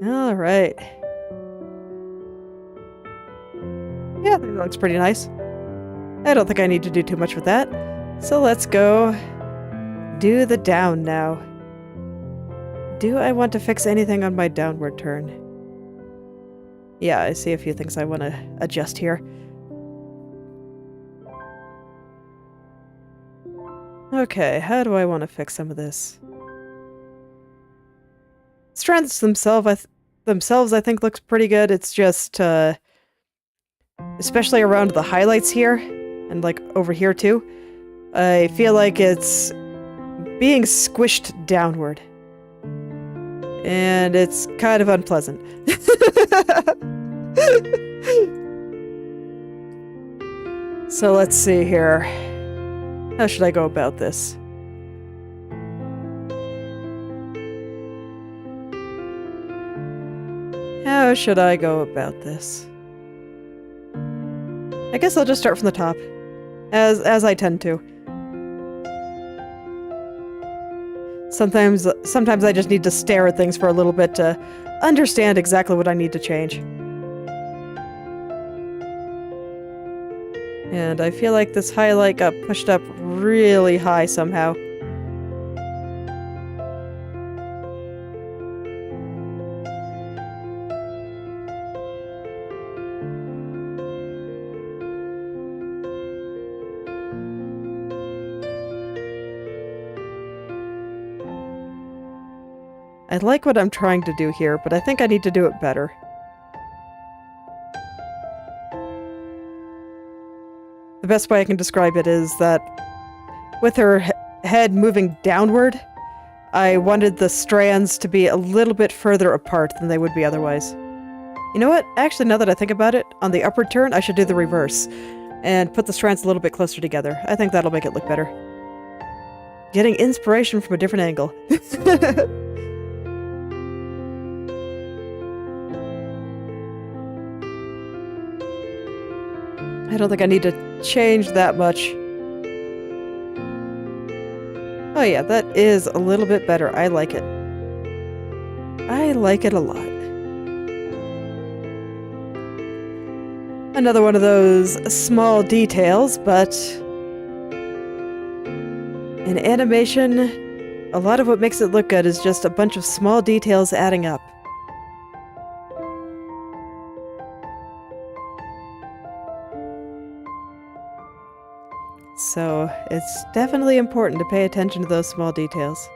All right. Yeah, I think that looks pretty nice. I don't think I need to do too much with that. So let's go do the down now. Do I want to fix anything on my downward turn? Yeah, I see a few things I want to adjust here. Okay, how do I want to fix some of this? Strengths themselves, I think, looks pretty good. It's just, especially around the highlights here, and like over here too, I feel like it's being squished downward. And it's kind of unpleasant. So let's see here. How should I go about this? How should I go about this? I guess I'll just start from the top, as I tend to. Sometimes I just need to stare at things for a little bit to understand exactly what I need to change. And I feel like this highlight got pushed up really high somehow. I like what I'm trying to do here, but I think I need to do it better. The best way I can describe it is that with her head moving downward, I wanted the strands to be a little bit further apart than they would be otherwise. You know what? Actually, now that I think about it, on the upward turn, I should do the reverse and put the strands a little bit closer together. I think that'll make it look better. Getting inspiration from a different angle. I don't think I need to change that much. Oh yeah, that is a little bit better. I like it. I like it a lot. Another one of those small details, but in animation, a lot of what makes it look good is just a bunch of small details adding up. So, it's definitely important to pay attention to those small details.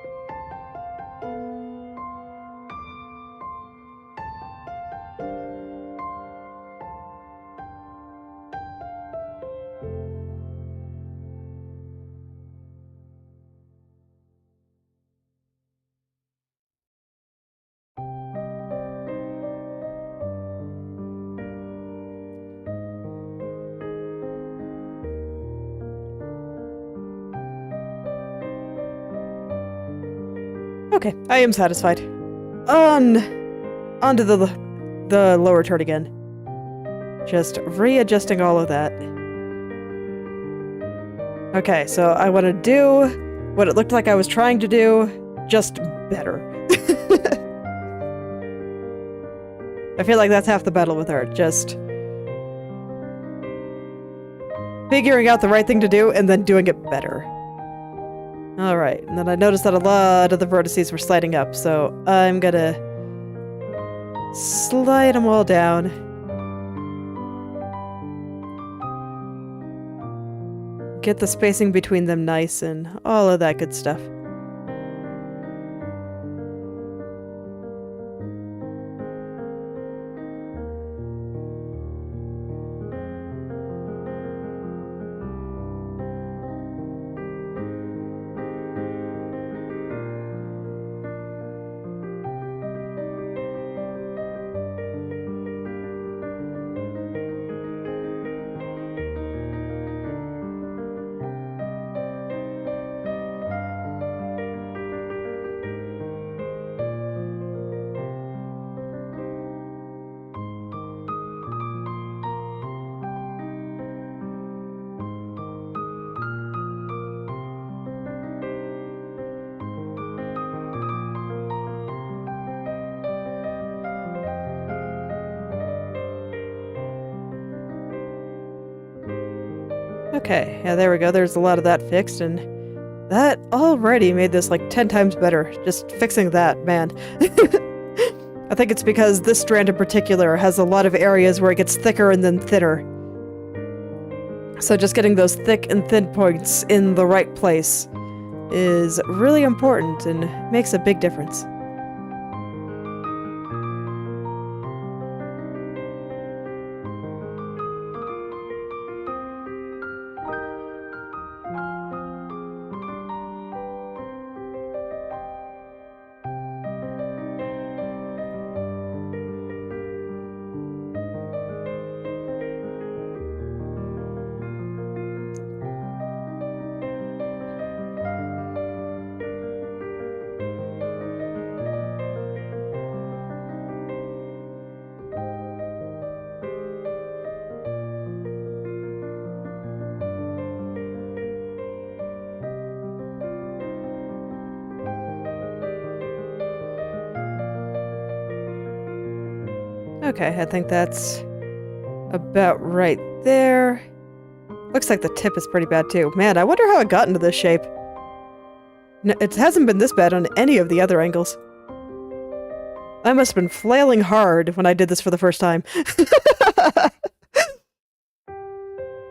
Okay, I am satisfied. Onto the lower turn again. Just readjusting all of that. Okay, so I want to do what it looked like I was trying to do, just better. I feel like that's half the battle with her, just figuring out the right thing to do and then doing it better. Alright, and then I noticed that a lot of the vertices were sliding up, so I'm gonna slide them all down. Get the spacing between them nice and all of that good stuff. Okay, yeah, there we go. There's a lot of that fixed, and that already made this like 10 times better. Just fixing that, man. I think it's because this strand in particular has a lot of areas where it gets thicker and then thinner. So just getting those thick and thin points in the right place is really important and makes a big difference. Okay, I think that's about right there. Looks like the tip is pretty bad too. Man, I wonder how it got into this shape. It hasn't been this bad on any of the other angles. I must have been flailing hard when I did this for the first time.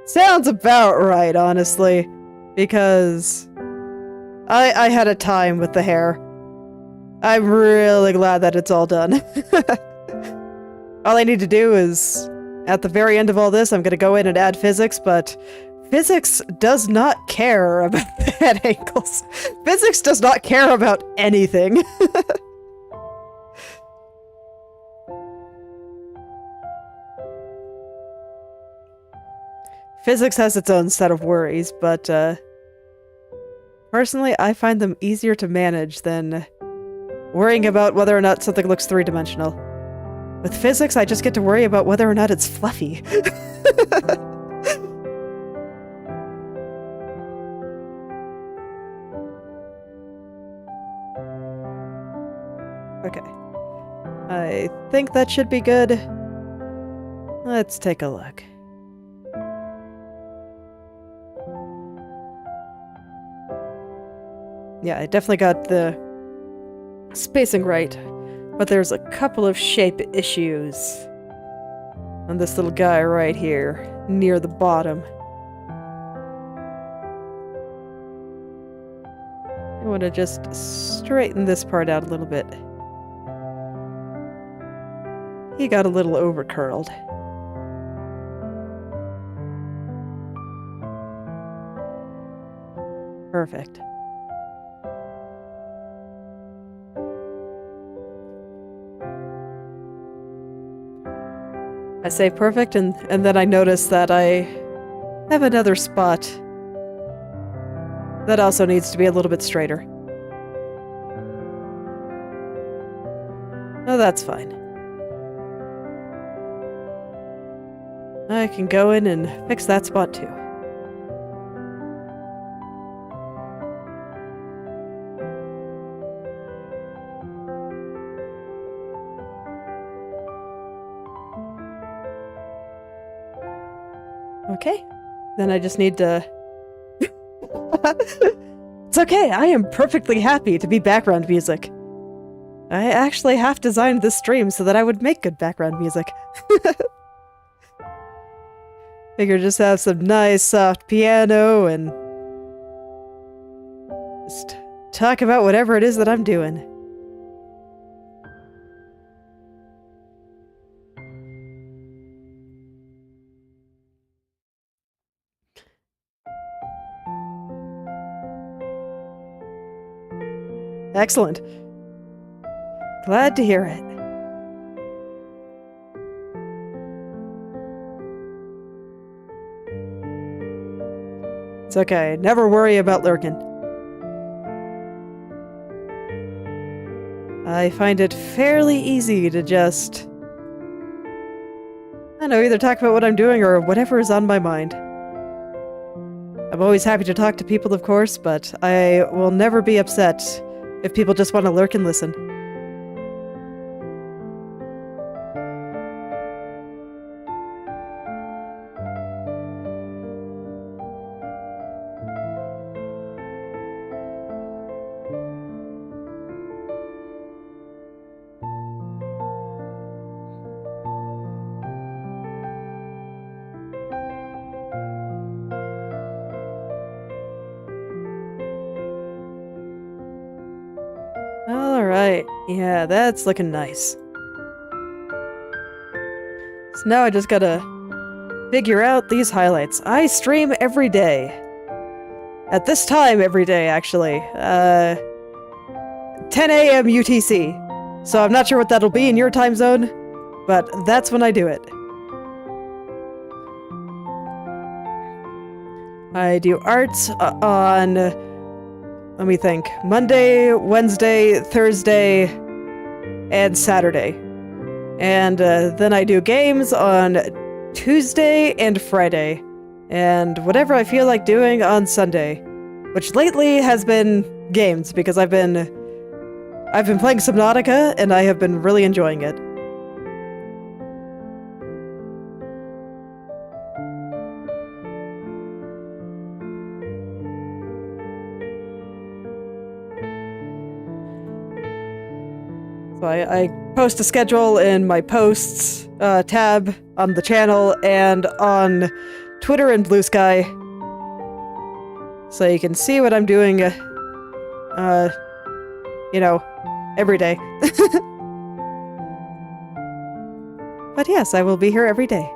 Sounds about right, honestly. Because I had a time with the hair. I'm really glad that it's all done. All I need to do is, at the very end of all this, I'm going to go in and add physics, but physics does not care about the head angles. Physics does not care about anything. Physics has its own set of worries, but personally, I find them easier to manage than worrying about whether or not something looks three-dimensional. With physics, I just get to worry about whether or not it's fluffy. Okay. I think that should be good. Let's take a look. Yeah, I definitely got the spacing right. But there's a couple of shape issues on this little guy right here, near the bottom. I want to just straighten this part out a little bit. He got a little over-curled. Perfect. I say perfect, and then I notice that I have another spot that also needs to be a little bit straighter. Oh, that's fine. I can go in and fix that spot too. Okay, then I just need to... It's okay, I am perfectly happy to be background music. I actually half designed this stream so that I would make good background music. Figure just have some nice soft piano and just talk about whatever it is that I'm doing. Excellent. Glad to hear it. It's okay. Never worry about lurking. I find it fairly easy to just... I don't know, either talk about what I'm doing or whatever is on my mind. I'm always happy to talk to people, of course, but I will never be upset if people just want to lurk and listen. Yeah, that's looking nice. So now I just gotta figure out these highlights. I stream every day. At this time every day, actually. 10 a.m. UTC. So I'm not sure what that'll be in your time zone, but that's when I do it. I do arts on, let me think, Monday, Wednesday, Thursday, and Saturday. And then I do games on Tuesday and Friday, and whatever I feel like doing on Sunday, which lately has been games, because I've been playing Subnautica, and I have been really enjoying it. So I post a schedule in my posts tab on the channel and on Twitter and Blue Sky, so you can see what I'm doing, you know, every day. But yes, I will be here every day.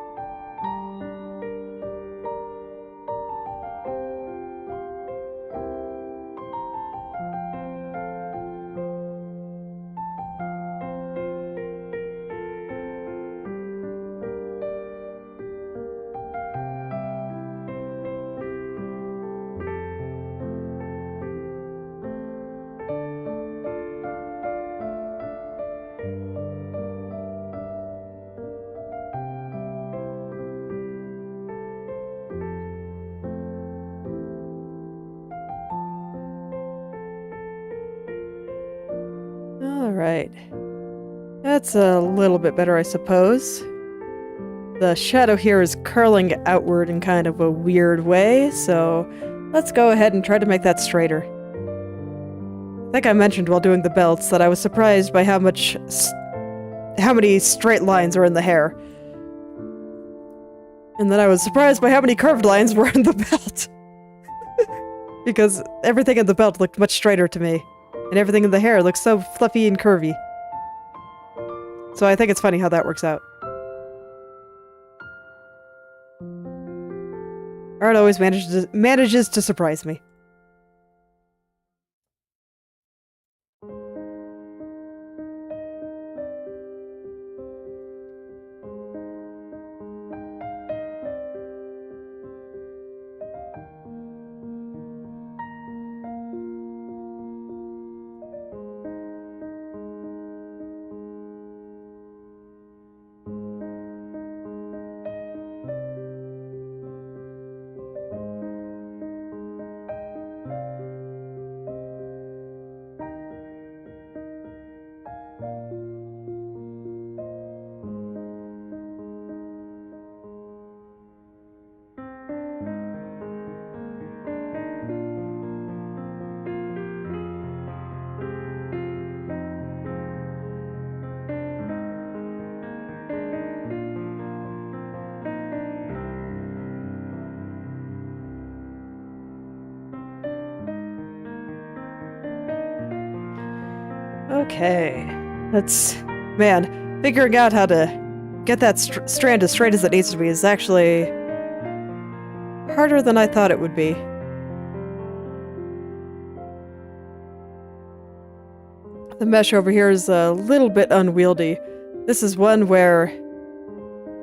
Alright. That's a little bit better, I suppose. The shadow here is curling outward in kind of a weird way, so let's go ahead and try to make that straighter. I think I mentioned while doing the belts that I was surprised by how many straight lines are in the hair. And then I was surprised by how many curved lines were in the belt. Because everything in the belt looked much straighter to me. And everything in the hair looks so fluffy and curvy. So I think it's funny how that works out. Art always manages to surprise me. Okay, man, figuring out how to get that strand as straight as it needs to be is actually harder than I thought it would be. The mesh over here is a little bit unwieldy. This is one where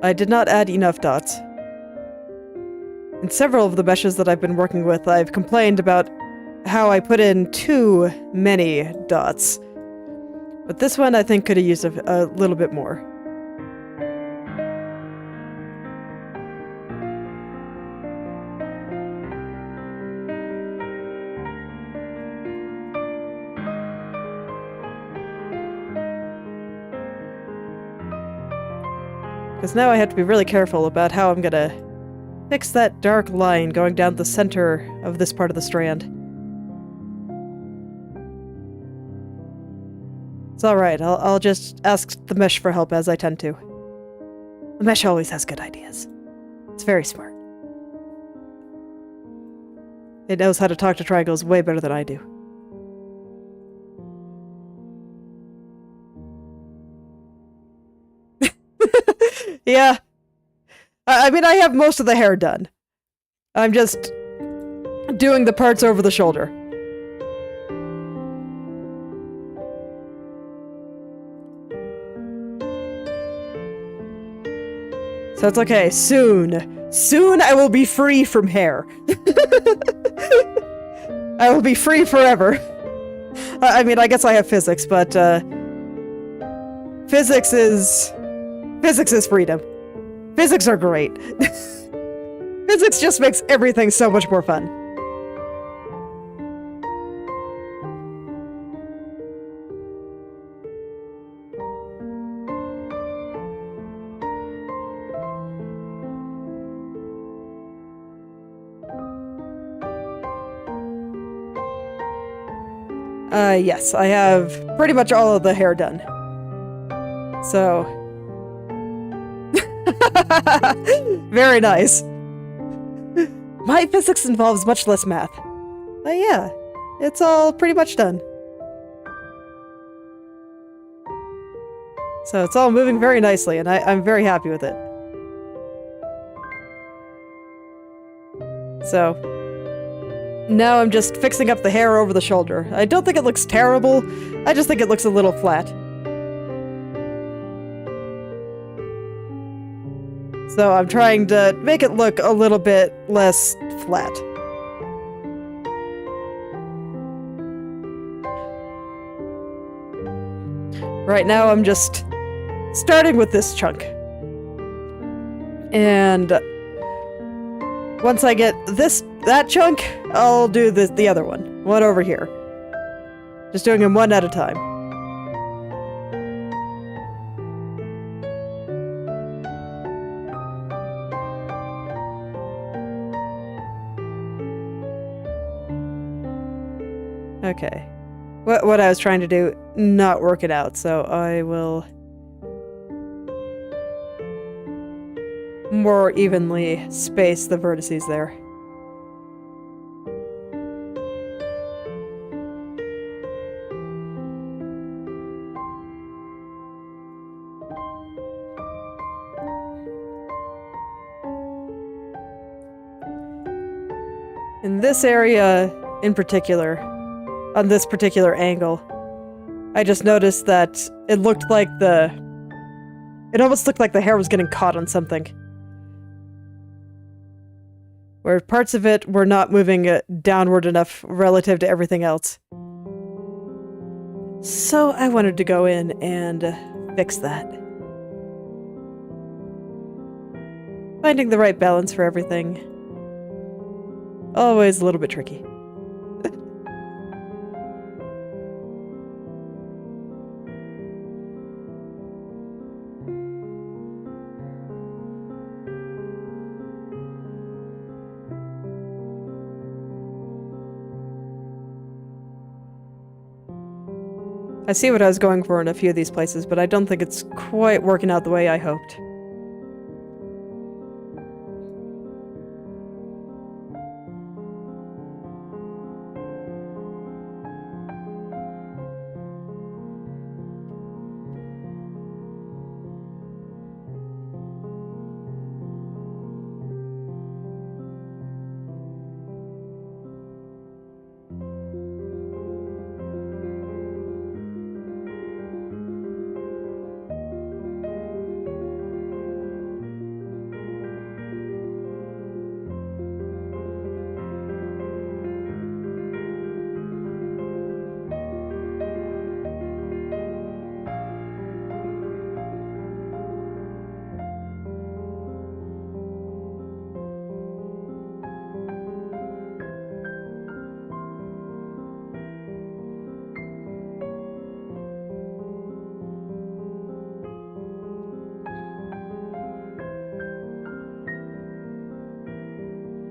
I did not add enough dots. In several of the meshes that I've been working with, I've complained about how I put in too many dots. But this one I think could have used a little bit more. Because now I have to be really careful about how I'm gonna fix that dark line going down the center of this part of the strand. It's alright, I'll just ask the mesh for help as I tend to. The mesh always has good ideas. It's very smart. It knows how to talk to triangles way better than I do. Yeah. I mean, I have most of the hair done. I'm just doing the parts over the shoulder. So it's okay. Soon I will be free from hair. I will be free forever. I mean, I guess I have physics, but physics is freedom. Physics are great. Physics just makes everything so much more fun. Yes, I have pretty much all of the hair done. So... Very nice. My physics involves much less math. But yeah, it's all pretty much done. So it's all moving very nicely, and I'm very happy with it. So... now I'm just fixing up the hair over the shoulder. I don't think it looks terrible, I just think it looks a little flat. So I'm trying to make it look a little bit less flat. Right now I'm just starting with this chunk. And once I get that chunk, I'll do the other one. One over here. Just doing them one at a time. Okay. What I was trying to do, not working out, so I will more evenly space the vertices there. In this area in particular, on this particular angle, I just noticed that it almost looked like the hair was getting caught on something. Where parts of it were not moving downward enough relative to everything else. So I wanted to go in and fix that. Finding the right balance for everything. Always a little bit tricky. I see what I was going for in a few of these places, but I don't think it's quite working out the way I hoped.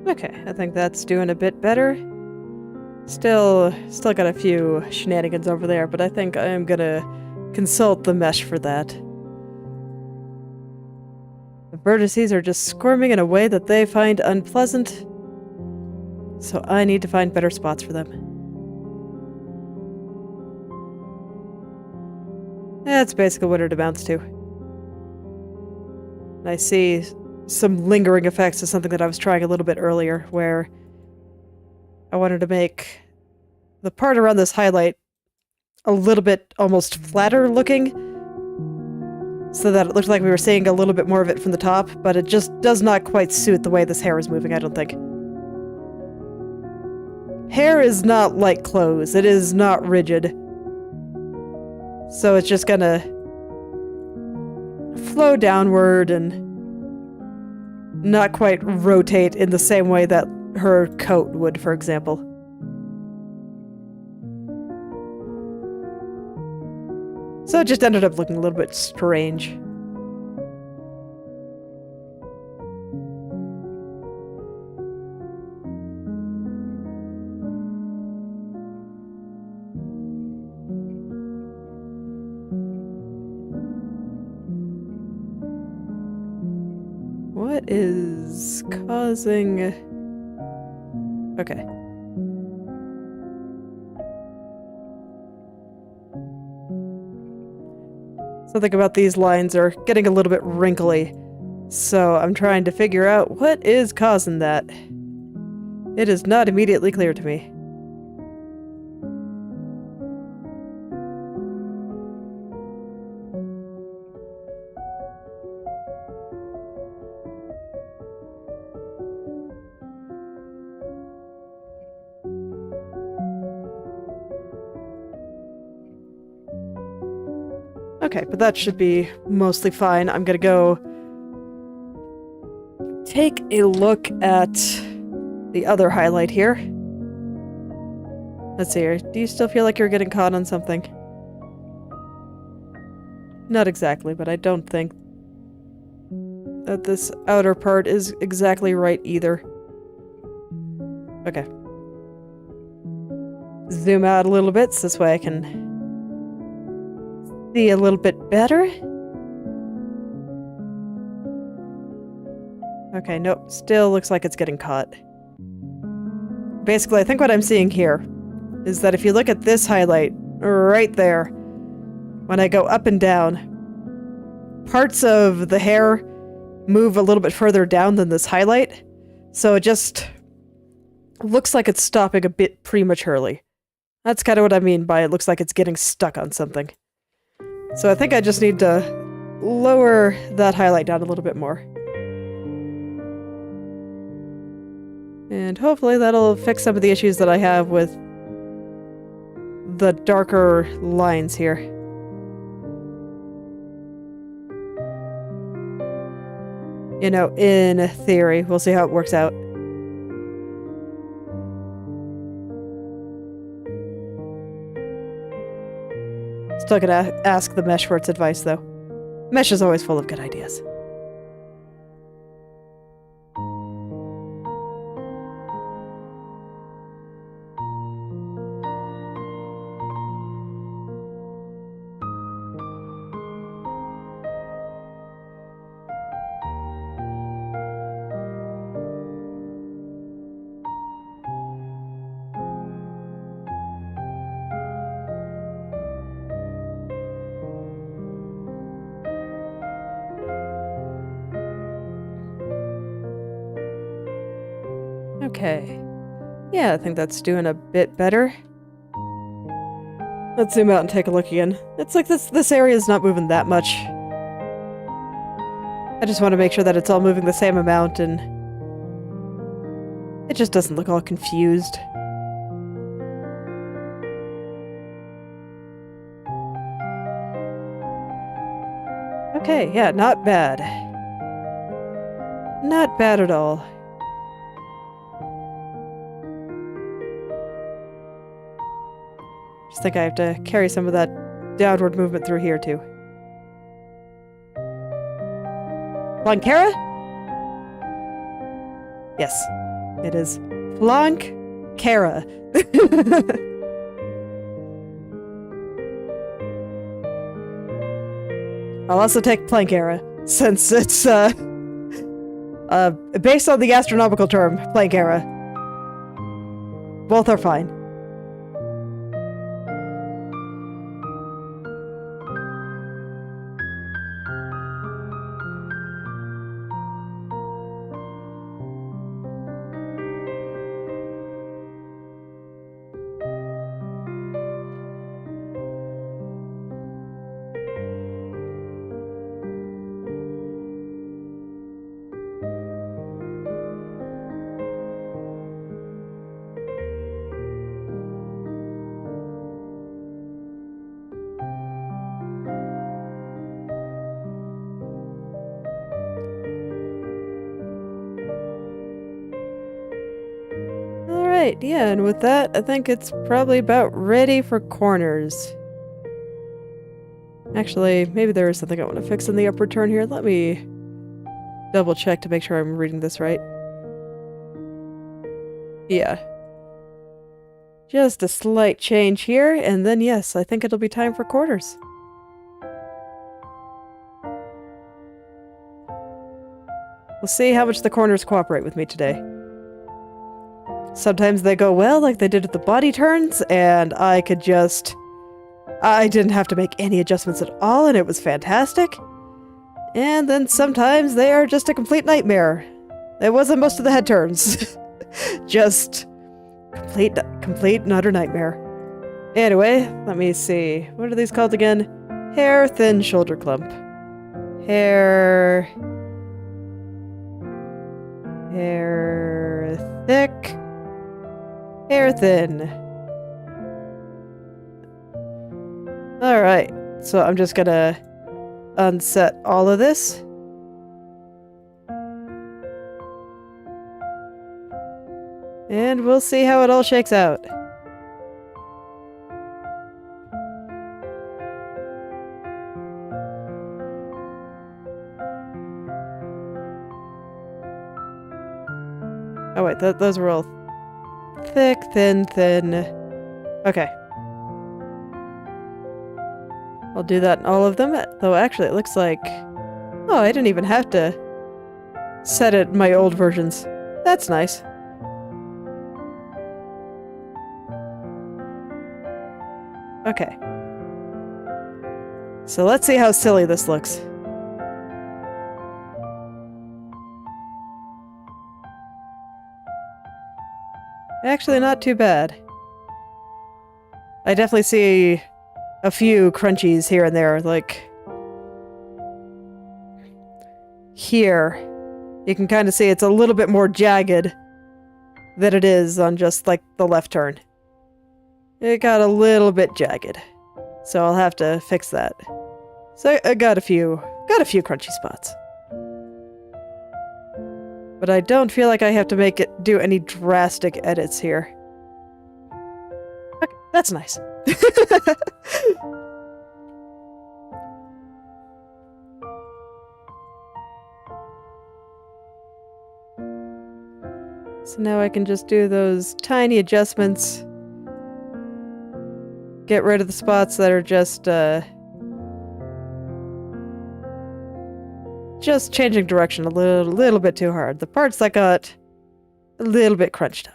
Okay, I think that's doing a bit better. Still got a few shenanigans over there, but I think I am gonna consult the mesh for that. The vertices are just squirming in a way that they find unpleasant, so I need to find better spots for them. That's basically what it amounts to. And I see some lingering effects of something that I was trying a little bit earlier, where I wanted to make the part around this highlight a little bit almost flatter looking, so that it looked like we were seeing a little bit more of it from the top, but it just does not quite suit the way this hair is moving, I don't think. Hair is not like clothes. It is not rigid. So it's just gonna flow downward and not quite rotate in the same way that her coat would, for example. So it just ended up looking a little bit strange. What is causing... Okay. Something about these lines are getting a little bit wrinkly, so I'm trying to figure out what is causing that. It is not immediately clear to me. Okay, but that should be mostly fine. I'm gonna go take a look at the other highlight here. Let's see here. Do you still feel like you're getting caught on something? Not exactly, but I don't think that this outer part is exactly right either. Okay. Zoom out a little bit so this way I can see a little bit better. Okay, nope, still looks like it's getting caught. Basically, I think what I'm seeing here is that if you look at this highlight right there, when I go up and down, parts of the hair move a little bit further down than this highlight, so it just looks like it's stopping a bit prematurely. That's kind of what I mean by it looks like it's getting stuck on something. So I think I just need to lower that highlight down a little bit more. And hopefully that'll fix some of the issues that I have with the darker lines here. You know, in theory. We'll see how it works out. Still gonna ask the Mesh for its advice, though. Mesh is always full of good ideas. Okay. Yeah, I think that's doing a bit better. Let's zoom out and take a look again. It's like this area is not moving that much. I just want to make sure that it's all moving the same amount and it just doesn't look all confused. Okay, yeah, not bad. Not bad at all. Just think I have to carry some of that downward movement through here, too. Flankera? Yes, it is. Flankera. I'll also take Plankera, since it's, based on the astronomical term, Plankera. Both are fine. Alright, yeah, and with that, I think it's probably about ready for corners. Actually, maybe there is something I want to fix in the upward turn here. Let me double check to make sure I'm reading this right. Yeah. Just a slight change here, and then yes, I think it'll be time for corners. We'll see how much the corners cooperate with me today. Sometimes they go well, like they did at the body turns, and I didn't have to make any adjustments at all, and it was fantastic. And then sometimes they are just a complete nightmare. It wasn't most of the head turns. Just complete and utter nightmare. Anyway, let me see. What are these called again? Hair thin shoulder clump. Hair thick. Hair thin. Alright, so I'm just gonna unset all of this. And we'll see how it all shakes out. Oh wait, those were all thick, thin. Okay. I'll do that in all of them, though actually it looks like... Oh, I didn't even have to set it in my old versions. That's nice. Okay. So let's see how silly this looks. Actually, not too bad. I definitely see a few crunchies here and there, like... Here. You can kind of see it's a little bit more jagged than it is on just, like, the left turn. It got a little bit jagged. So I'll have to fix that. So I got a few crunchy spots. But I don't feel like I have to do any drastic edits here. Okay, that's nice. So now I can just do those tiny adjustments. Get rid of the spots that are just changing direction a little bit too hard. The parts that got a little bit crunched up.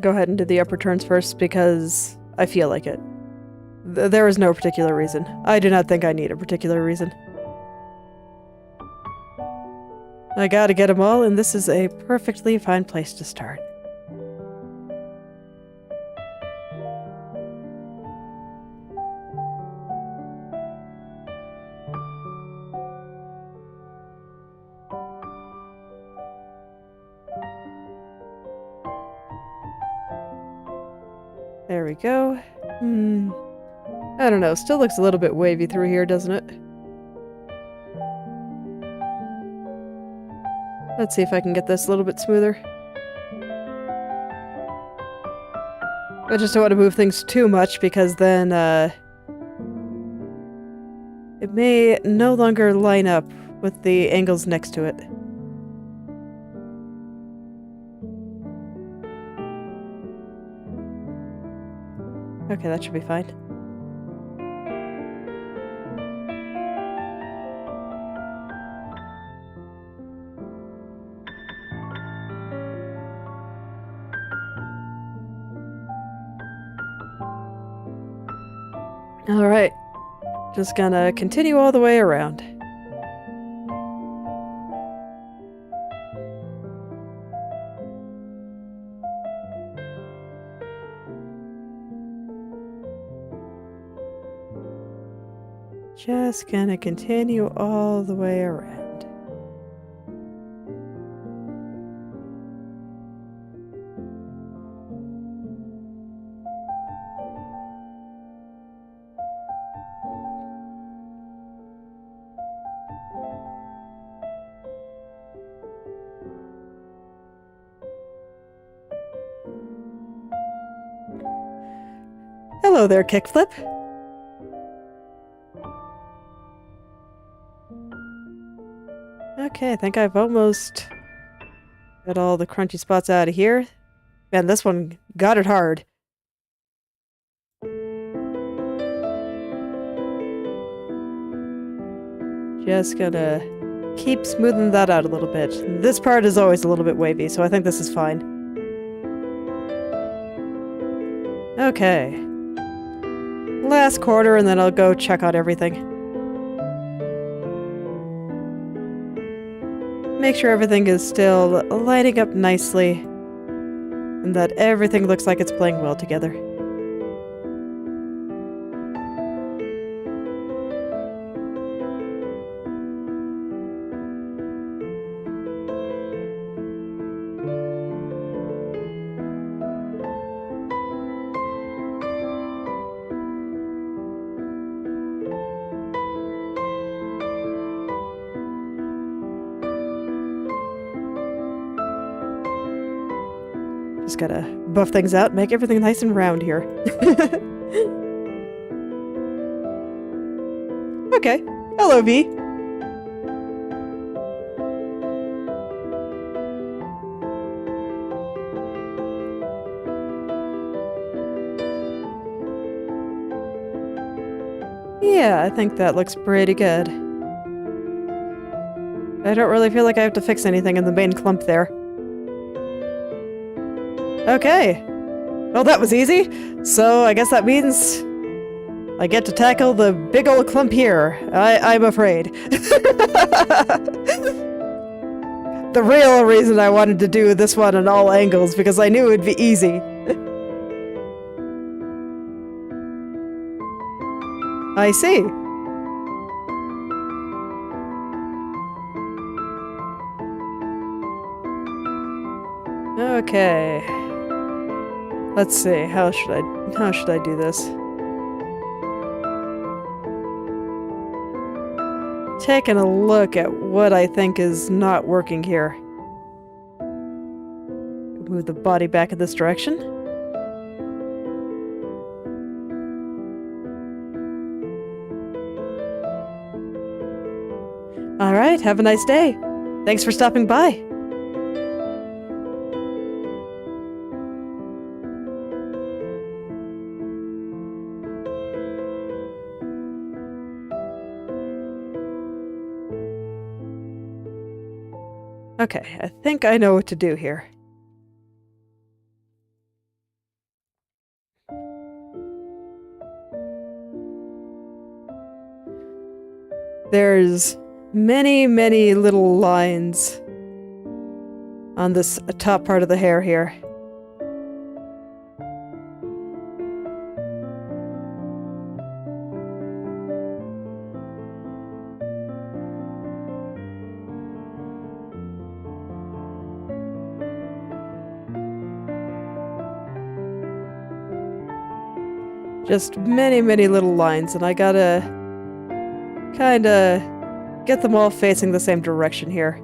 Go ahead and do the upper turns first because I feel like it. There is no particular reason. I do not think I need a particular reason. I gotta get them all, and this is a perfectly fine place to start. There we go. I don't know, still looks a little bit wavy through here, doesn't it? Let's see if I can get this a little bit smoother. I just don't want to move things too much because then, it may no longer line up with the angles next to it. Okay, that should be fine. Alright, just gonna continue all the way around. Just gonna continue all the way around. Hello there, Kickflip. Okay, I think I've almost got all the crunchy spots out of here. Man, this one got it hard. Just gonna keep smoothing that out a little bit. This part is always a little bit wavy, so I think this is fine. Okay. Last quarter, and then I'll go check out everything. Make sure everything is still lighting up nicely, and that everything looks like it's playing well together. Just gotta buff things out, make everything nice and round here. Okay. Hello, V. Yeah, I think that looks pretty good. I don't really feel like I have to fix anything in the main clump there. Okay. Well, that was easy. So I guess that means I get to tackle the big old clump here. I'm afraid. The real reason I wanted to do this one on all angles because I knew it'd be easy. I see. Okay. Let's see. How should I do this? Taking a look at what I think is not working here. Move the body back in this direction. Alright, have a nice day. Thanks for stopping by. Okay, I think I know what to do here. There's many, many little lines on this top part of the hair here. Just many, many little lines, and I gotta kinda get them all facing the same direction here.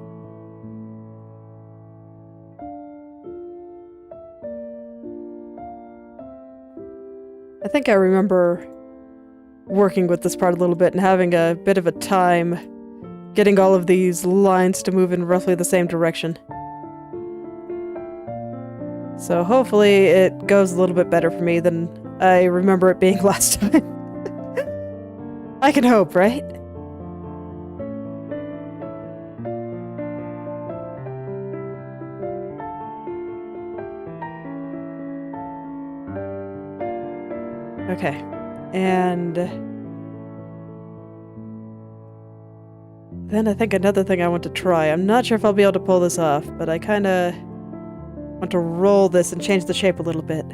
I think I remember working with this part a little bit and having a bit of a time getting all of these lines to move in roughly the same direction. So hopefully it goes a little bit better for me than I remember it being last time. I can hope, right? Okay, and then I think another thing I want to try. I'm not sure if I'll be able to pull this off, but I kinda want to roll this and change the shape a little bit.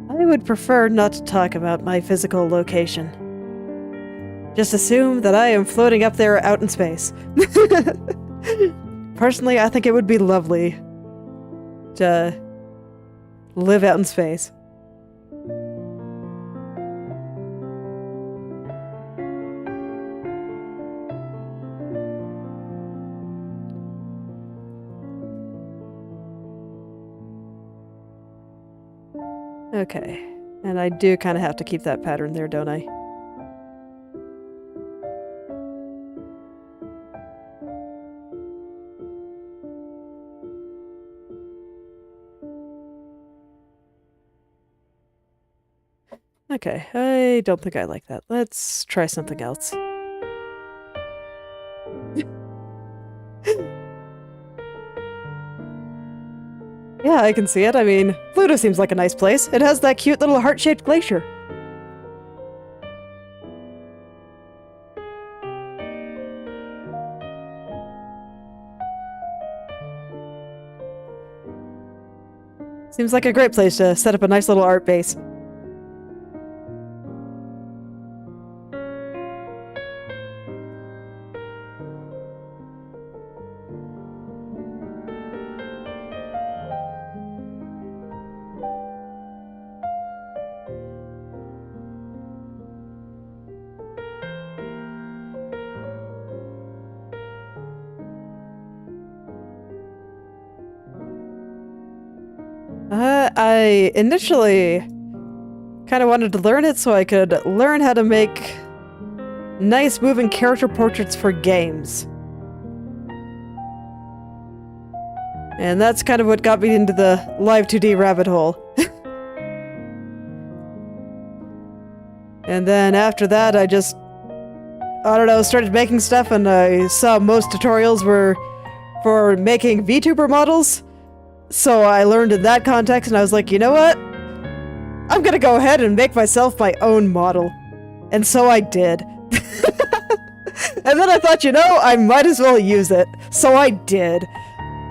I would prefer not to talk about my physical location. Just assume that I am floating up there out in space. Personally, I think it would be lovely to live out in space. Okay. And I do kind of have to keep that pattern there, don't I? Okay, I don't think I like that. Let's try something else. Yeah, I can see it. I mean, Pluto seems like a nice place. It has that cute little heart-shaped glacier. Seems like a great place to set up a nice little art base. I initially kind of wanted to learn it so I could learn how to make nice moving character portraits for games. And that's kind of what got me into the live 2D rabbit hole. And then after that, I just, I don't know, started making stuff, and I saw most tutorials were for making VTuber models. So I learned in that context, and I was like, you know what? I'm gonna go ahead and make myself my own model. And so I did. And then I thought, you know, I might as well use it. So I did.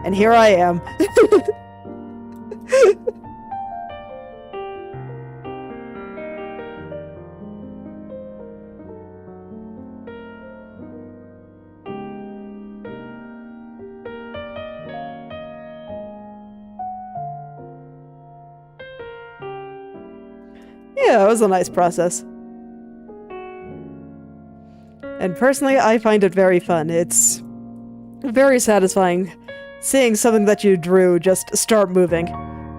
And here I am. Yeah, it was a nice process. And personally, I find it very fun. It's very satisfying seeing something that you drew just start moving.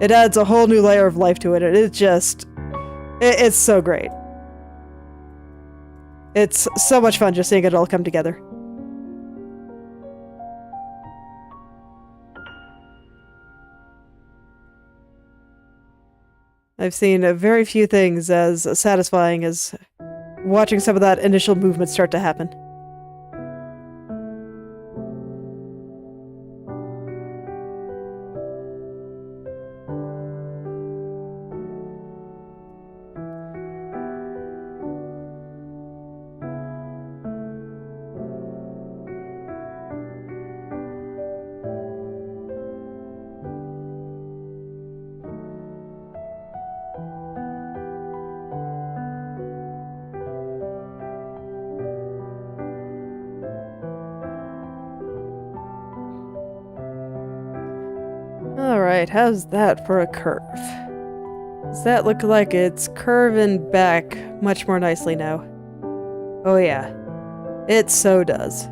It adds a whole new layer of life to it, and it's so great. It's so much fun just seeing it all come together. I've seen very few things as satisfying as watching some of that initial movement start to happen. Alright, how's that for a curve? Does that look like it's curving back much more nicely now? Oh yeah, it so does.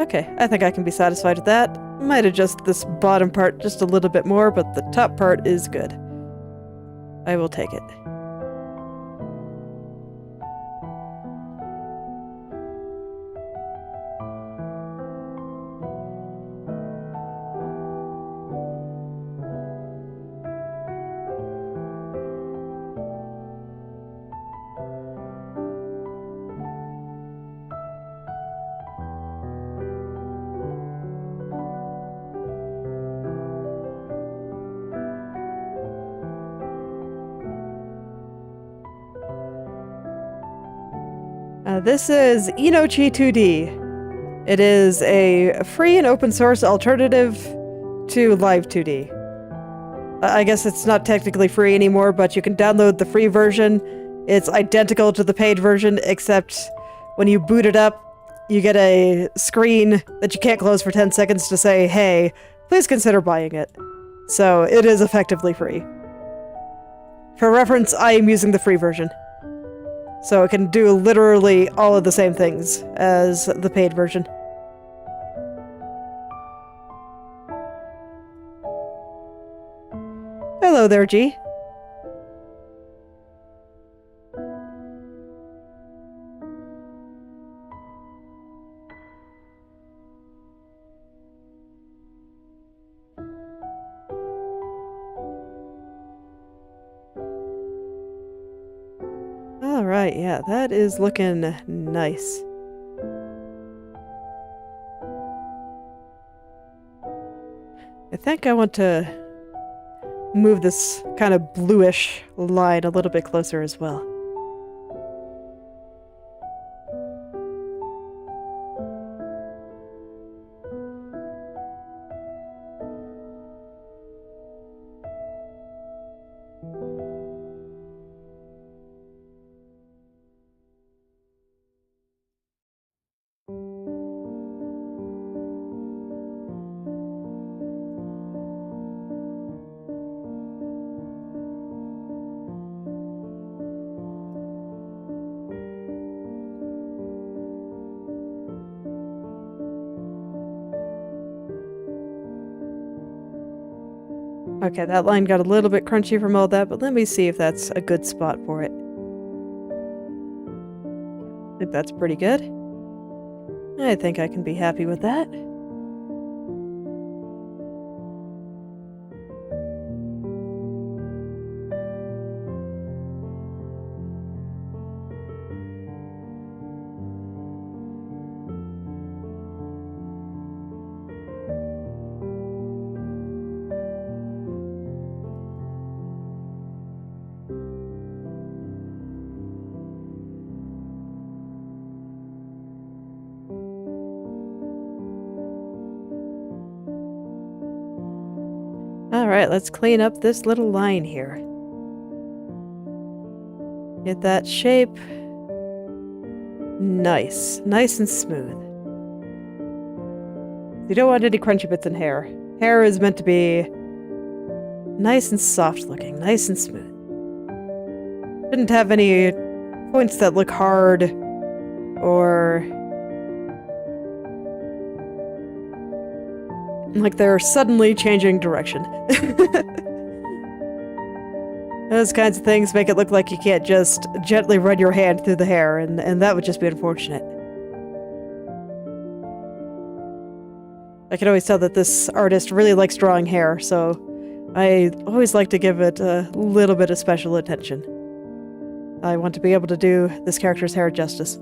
Okay, I think I can be satisfied with that. Might adjust this bottom part just a little bit more, but the top part is good. I will take it. This is Inochi2D. It is a free and open source alternative to Live 2D. I guess it's not technically free anymore, but you can download the free version. It's identical to the paid version, except when you boot it up, you get a screen that you can't close for 10 seconds to say, hey, please consider buying it. So it is effectively free. For reference, I am using the free version. So it can do literally all of the same things as the paid version. Hello there, G. Alright, yeah, that is looking nice. I think I want to move this kind of bluish line a little bit closer as well. Okay, that line got a little bit crunchy from all that, but let me see if that's a good spot for it. I think that's pretty good. I think I can be happy with that. Alright, let's clean up this little line here. Get that shape. Nice. Nice and smooth. You don't want any crunchy bits in hair. Hair is meant to be nice and soft looking, nice and smooth. Shouldn't have any points that look hard or like they're suddenly changing direction. Those kinds of things make it look like you can't just gently run your hand through the hair, and that would just be unfortunate. I can always tell that this artist really likes drawing hair, so I always like to give it a little bit of special attention. I want to be able to do this character's hair justice.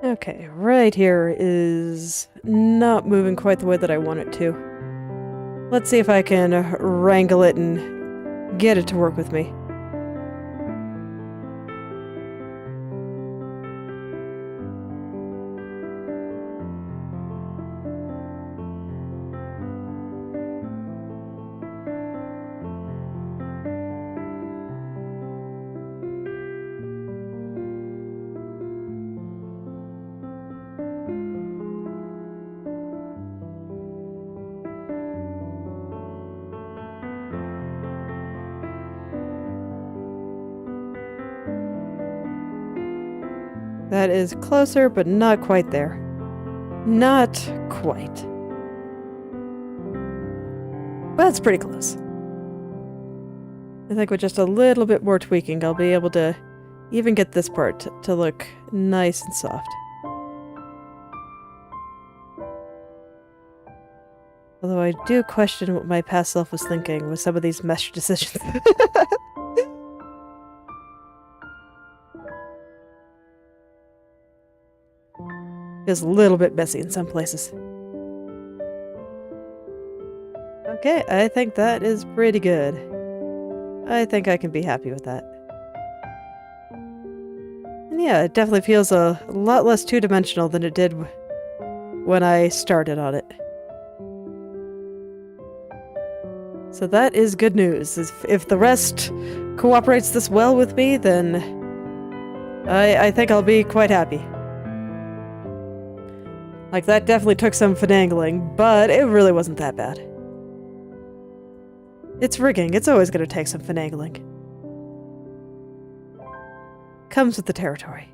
Okay, right here is not moving quite the way that I want it to. Let's see if I can wrangle it and get it to work with me. That is closer, but not quite there. Not quite. But it's pretty close. I think with just a little bit more tweaking, I'll be able to even get this part to look nice and soft. Although I do question what my past self was thinking with some of these mesh decisions. Feels a little bit messy in some places. Okay, I think that is pretty good. I think I can be happy with that. And yeah, it definitely feels a lot less two-dimensional than it did when I started on it. So that is good news. If the rest cooperates this well with me, then I think I'll be quite happy. Like, that definitely took some finagling, but it really wasn't that bad. It's rigging. It's always going to take some finagling. Comes with the territory.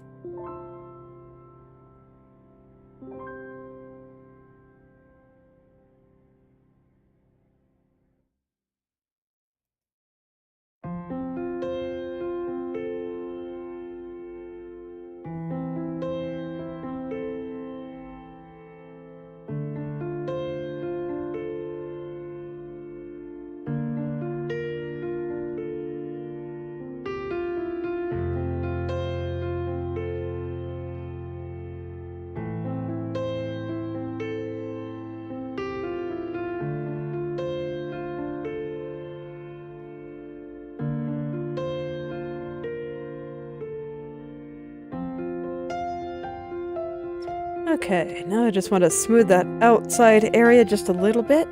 Okay, now I just want to smooth that outside area just a little bit.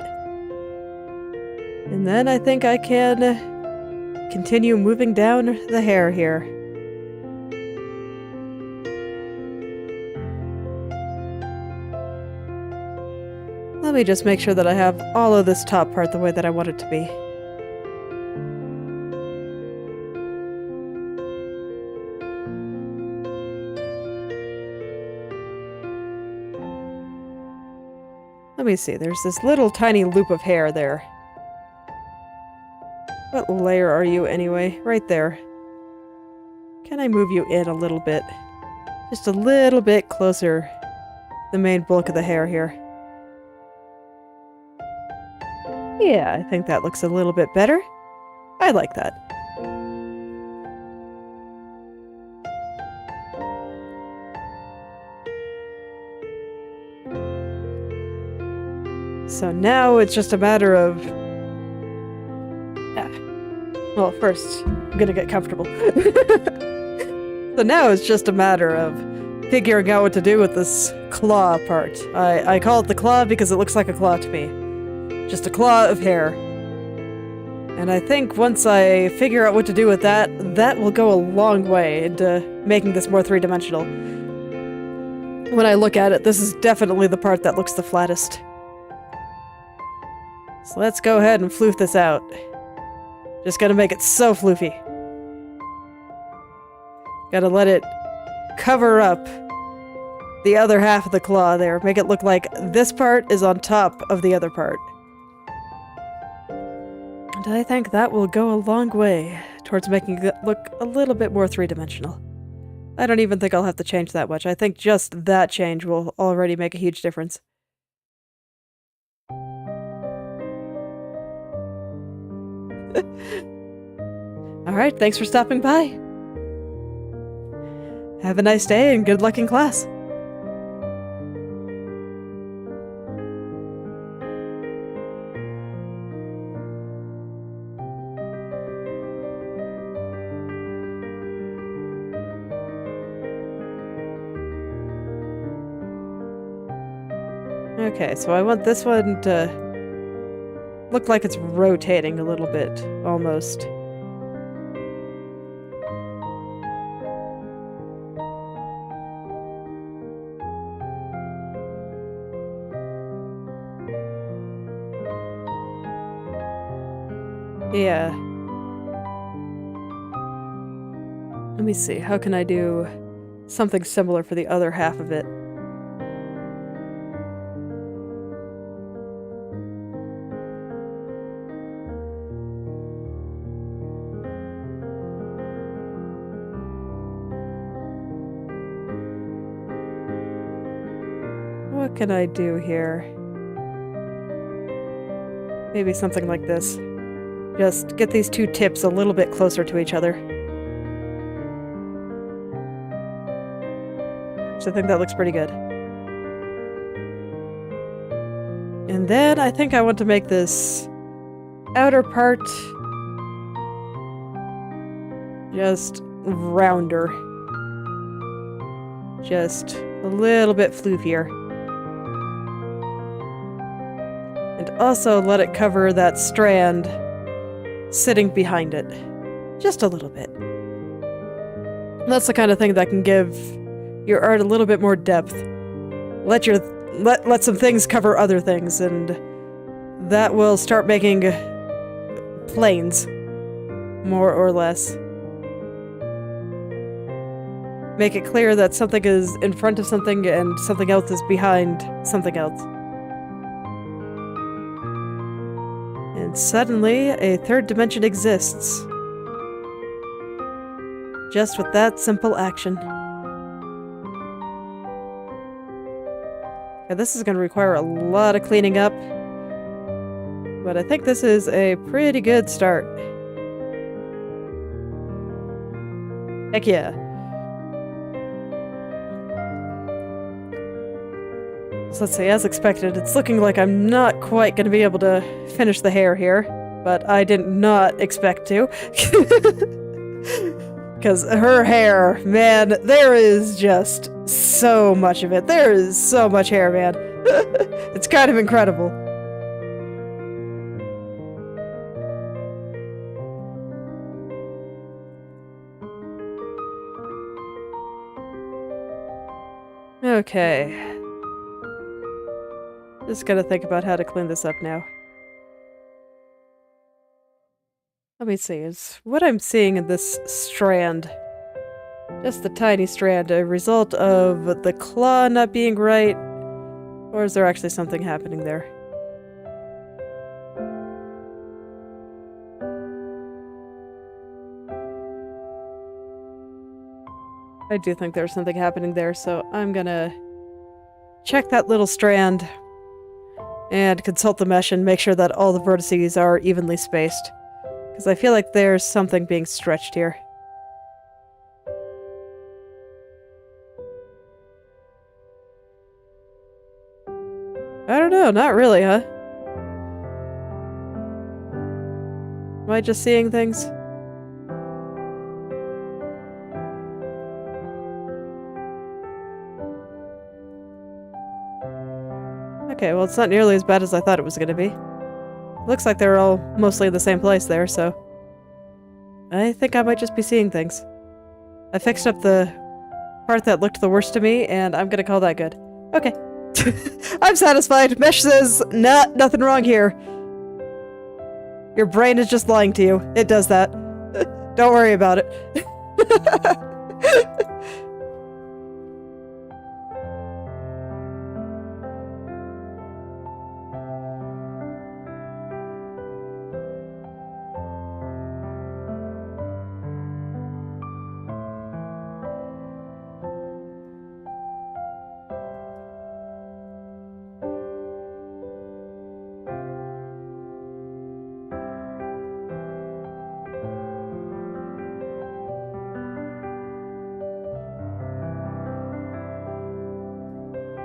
And then I think I can continue moving down the hair here. Let me just make sure that I have all of this top part the way that I want it to be. Let me see, there's this little tiny loop of hair there. What layer are you anyway? Right there. Can I move you in a little bit? Just a little bit closer to the main bulk of the hair here. Yeah, I think that looks a little bit better. I like that. So now it's just a matter of... Well, first, I'm gonna get comfortable. So now it's just a matter of figuring out what to do with this claw part. I call it the claw because it looks like a claw to me. Just a claw of hair. And I think once I figure out what to do with that, that will go a long way into making this more three-dimensional. When I look at it, this is definitely the part that looks the flattest. So let's go ahead and floof this out. Just gotta make it so floofy. Gotta let it cover up the other half of the claw there. Make it look like this part is on top of the other part. And I think that will go a long way towards making it look a little bit more three-dimensional. I don't even think I'll have to change that much. I think just that change will already make a huge difference. Alright, thanks for stopping by. Have a nice day and good luck in class. Okay, so I want this one to look like it's rotating a little bit, almost. Yeah. Let me see, how can I do something similar for the other half of it. What can I do here? Maybe something like this. Just get these two tips a little bit closer to each other. So I think that looks pretty good. And then I think I want to make this outer part just rounder. Just a little bit floofier. And also let it cover that strand sitting behind it. Just a little bit. That's the kind of thing that can give your art a little bit more depth. Let some things cover other things, and that will start making planes, more or less. Make it clear that something is in front of something and something else is behind something else. And suddenly, a third dimension exists. Just with that simple action. Yeah, this is going to require a lot of cleaning up, but I think this is a pretty good start. Heck yeah. So let's see, as expected, it's looking like I'm not quite going to be able to finish the hair here, but I did not expect to. Because her hair, man, there is just so much of it. There is so much hair, man. It's kind of incredible. Okay. Just gotta think about how to clean this up now. Let me see, is what I'm seeing in this strand, just the tiny strand, a result of the claw not being right? Or is there actually something happening there? I do think there's something happening there, so I'm gonna check that little strand and consult the mesh and make sure that all the vertices are evenly spaced. Because I feel like there's something being stretched here. I don't know, not really, huh? Am I just seeing things? Okay, well, it's not nearly as bad as I thought it was gonna be. Looks like they're all mostly in the same place there, so I think I might just be seeing things. I fixed up the part that looked the worst to me, and I'm gonna call that good. Okay. I'm satisfied. Mesh says, nah, nothing wrong here. Your brain is just lying to you. It does that. Don't worry about it.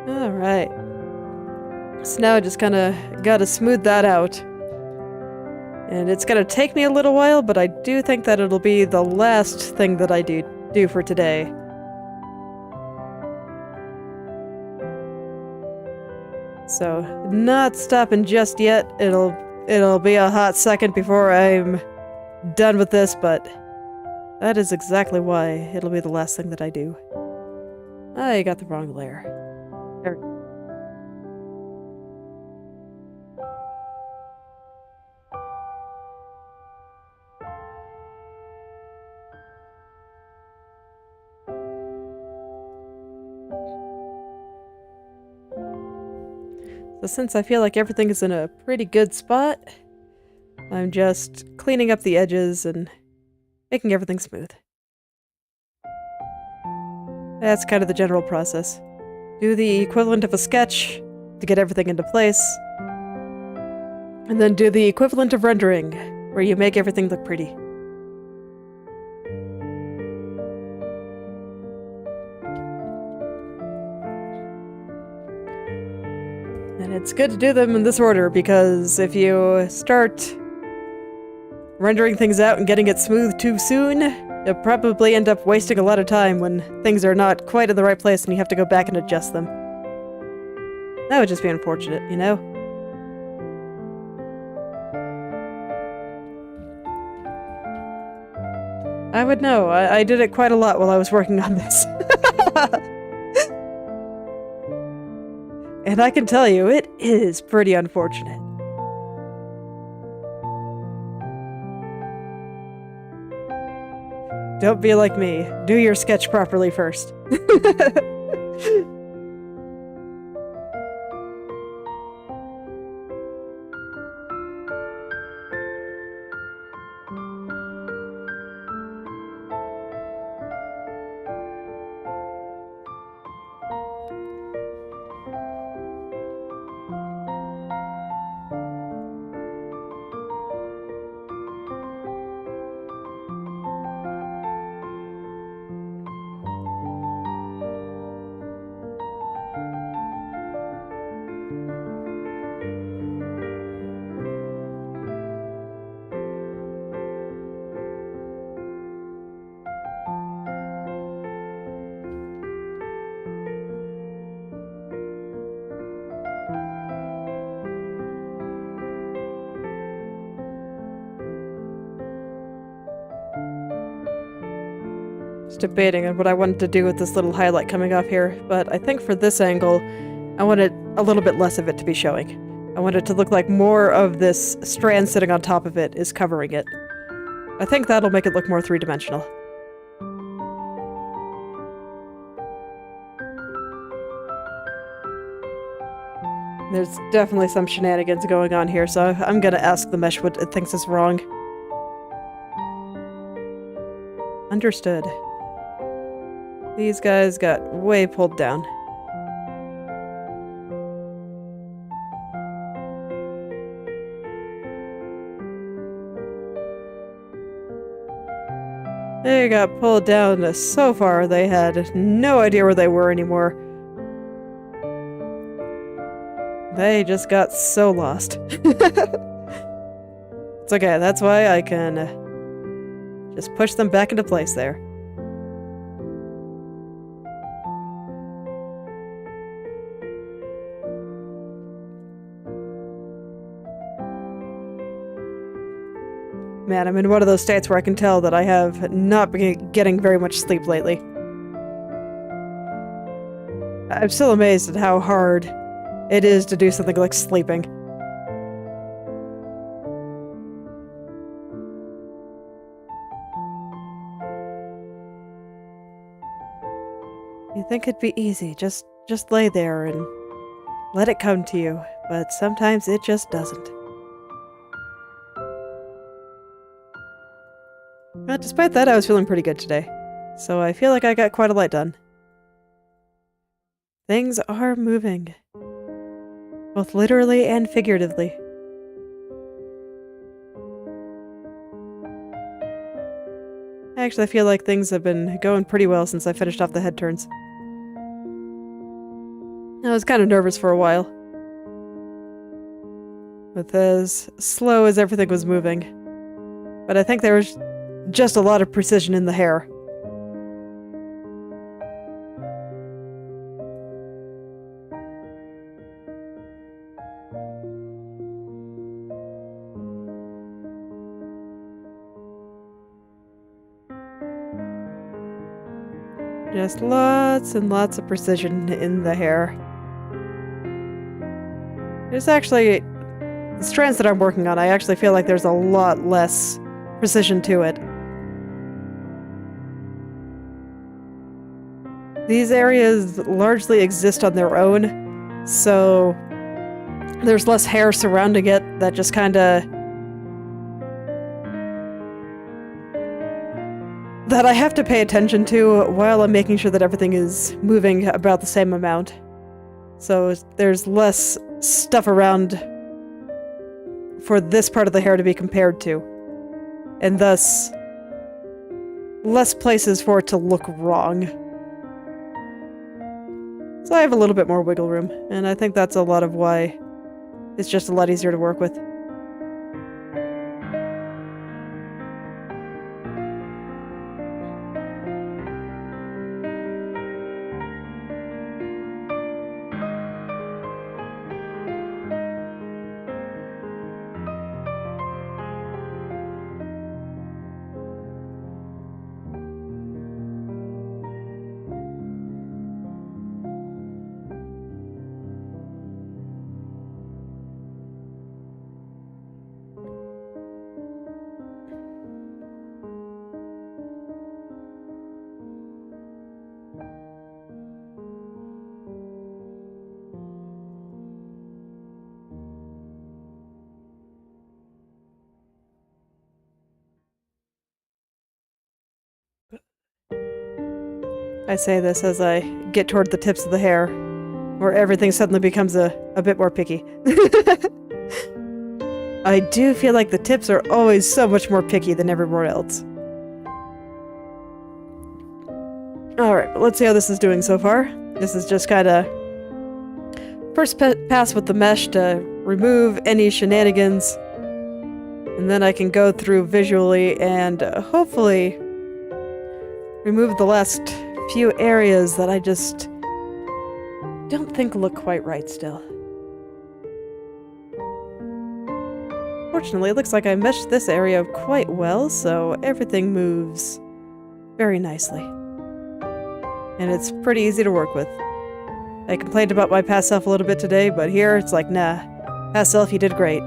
Alright. So now I just kinda gotta smooth that out. And it's gonna take me a little while, but I do think that it'll be the last thing that I do for today. So, not stopping just yet. It'll be a hot second before I'm done with this, but that is exactly why it'll be the last thing that I do. I got the wrong layer. There. So since I feel like everything is in a pretty good spot, I'm just cleaning up the edges and making everything smooth. That's kind of the general process. Do the equivalent of a sketch to get everything into place, and then do the equivalent of rendering, where you make everything look pretty. And it's good to do them in this order, because if you start rendering things out and getting it smooth too soon, you'll probably end up wasting a lot of time when things are not quite in the right place and you have to go back and adjust them. That would just be unfortunate, you know? I would know. I did it quite a lot while I was working on this. And I can tell you, it is pretty unfortunate. Don't be like me. Do your sketch properly first. Debating on what I wanted to do with this little highlight coming off here, but I think for this angle, I wanted a little bit less of it to be showing. I want it to look like more of this strand sitting on top of it is covering it. I think that'll make it look more three-dimensional. There's definitely some shenanigans going on here, so I'm gonna ask the mesh what it thinks is wrong. Understood. These guys got way pulled down. They got pulled down so far they had no idea where they were anymore. They just got so lost. It's okay, that's why I can just push them back into place there. Man, I'm in one of those states where I can tell that I have not been getting very much sleep lately. I'm still amazed at how hard it is to do something like sleeping. You think it'd be easy, just lay there and let it come to you, but sometimes it just doesn't. But despite that, I was feeling pretty good today, so I feel like I got quite a lot done. Things are moving, both literally and figuratively. Actually, I feel like things have been going pretty well since I finished off the head turns. I was kind of nervous for a while, with as slow as everything was moving, but I think there was just a lot of precision in the hair. Just lots and lots of precision in the hair. There's actually, the strands that I'm working on, I actually feel like there's a lot less precision to it. These areas largely exist on their own, so there's less hair surrounding it that just kinda... that I have to pay attention to while I'm making sure that everything is moving about the same amount. So there's less stuff around for this part of the hair to be compared to. And thus, less places for it to look wrong. So I have a little bit more wiggle room, and I think that's a lot of why it's just a lot easier to work with. I say this as I get toward the tips of the hair, where everything suddenly becomes a bit more picky. I do feel like the tips are always so much more picky than everywhere else. Alright, but let's see how this is doing so far. This is just kinda... first pass with the mesh to remove any shenanigans, and then I can go through visually and hopefully remove the last few areas that I just don't think look quite right still. Fortunately, it looks like I meshed this area quite well, so everything moves very nicely. And it's pretty easy to work with. I complained about my past self a little bit today, but here it's like, nah, past self, you did great.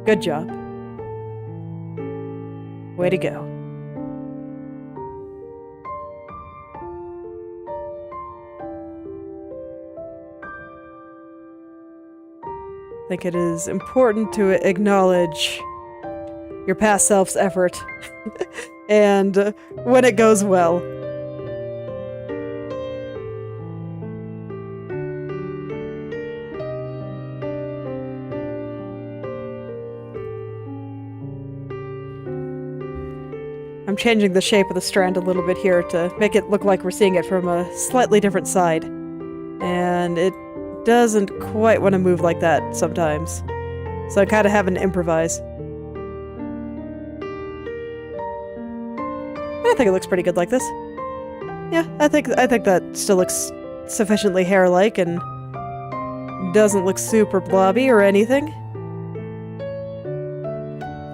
Good job. Way to go. I think it is important to acknowledge your past self's effort and when it goes well. I'm changing the shape of the strand a little bit here to make it look like we're seeing it from a slightly different side. And it doesn't quite want to move like that sometimes. So I kind of having to improvise. I think it looks pretty good like this. Yeah, I think that still looks sufficiently hair-like and doesn't look super blobby or anything.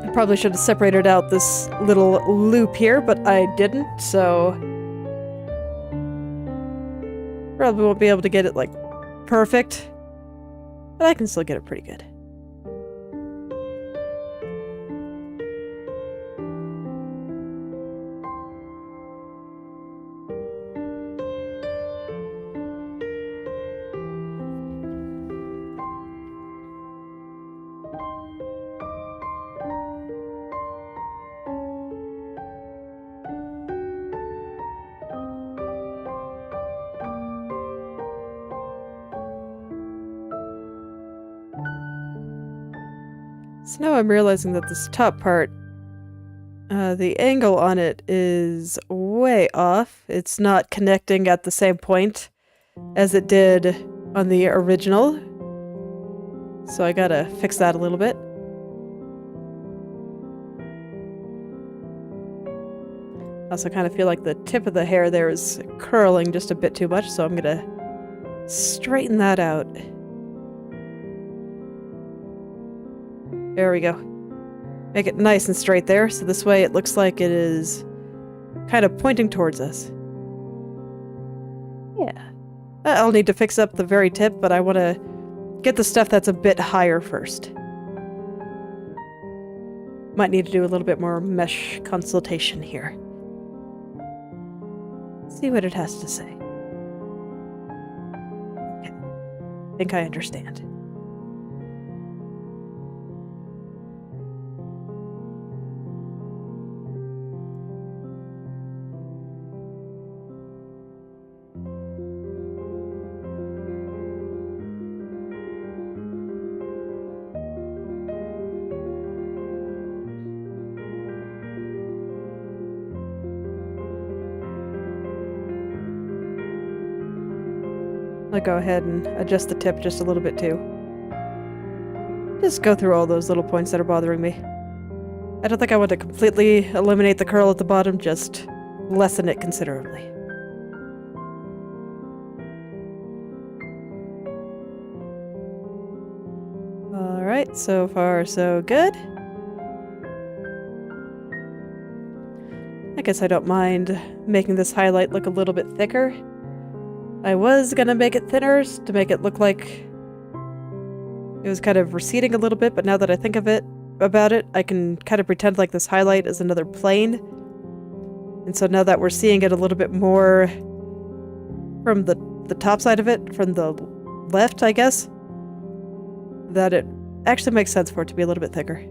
I probably should have separated out this little loop here, but I didn't, so probably won't be able to get it like perfect, but I can still get it pretty good. So now I'm realizing that this top part, the angle on it is way off. It's not connecting at the same point as it did on the original. So I gotta fix that a little bit. I also kind of feel like the tip of the hair there is curling just a bit too much, so I'm gonna straighten that out. There we go. Make it nice and straight there, so this way it looks like it is kind of pointing towards us. Yeah. I'll need to fix up the very tip, but I want to get the stuff that's a bit higher first. Might need to do a little bit more mesh consultation here. See what it has to say. Okay. I think I understand. I'll go ahead and adjust the tip just a little bit too. Just go through all those little points that are bothering me. I don't think I want to completely eliminate the curl at the bottom, just lessen it considerably. Alright, so far so good. I guess I don't mind making this highlight look a little bit thicker. I was gonna make it thinner to make it look like it was kind of receding a little bit, but now that I think about it, I can kind of pretend like this highlight is another plane. And so now that we're seeing it a little bit more from the top side of it, from the left, I guess, that it actually makes sense for it to be a little bit thicker.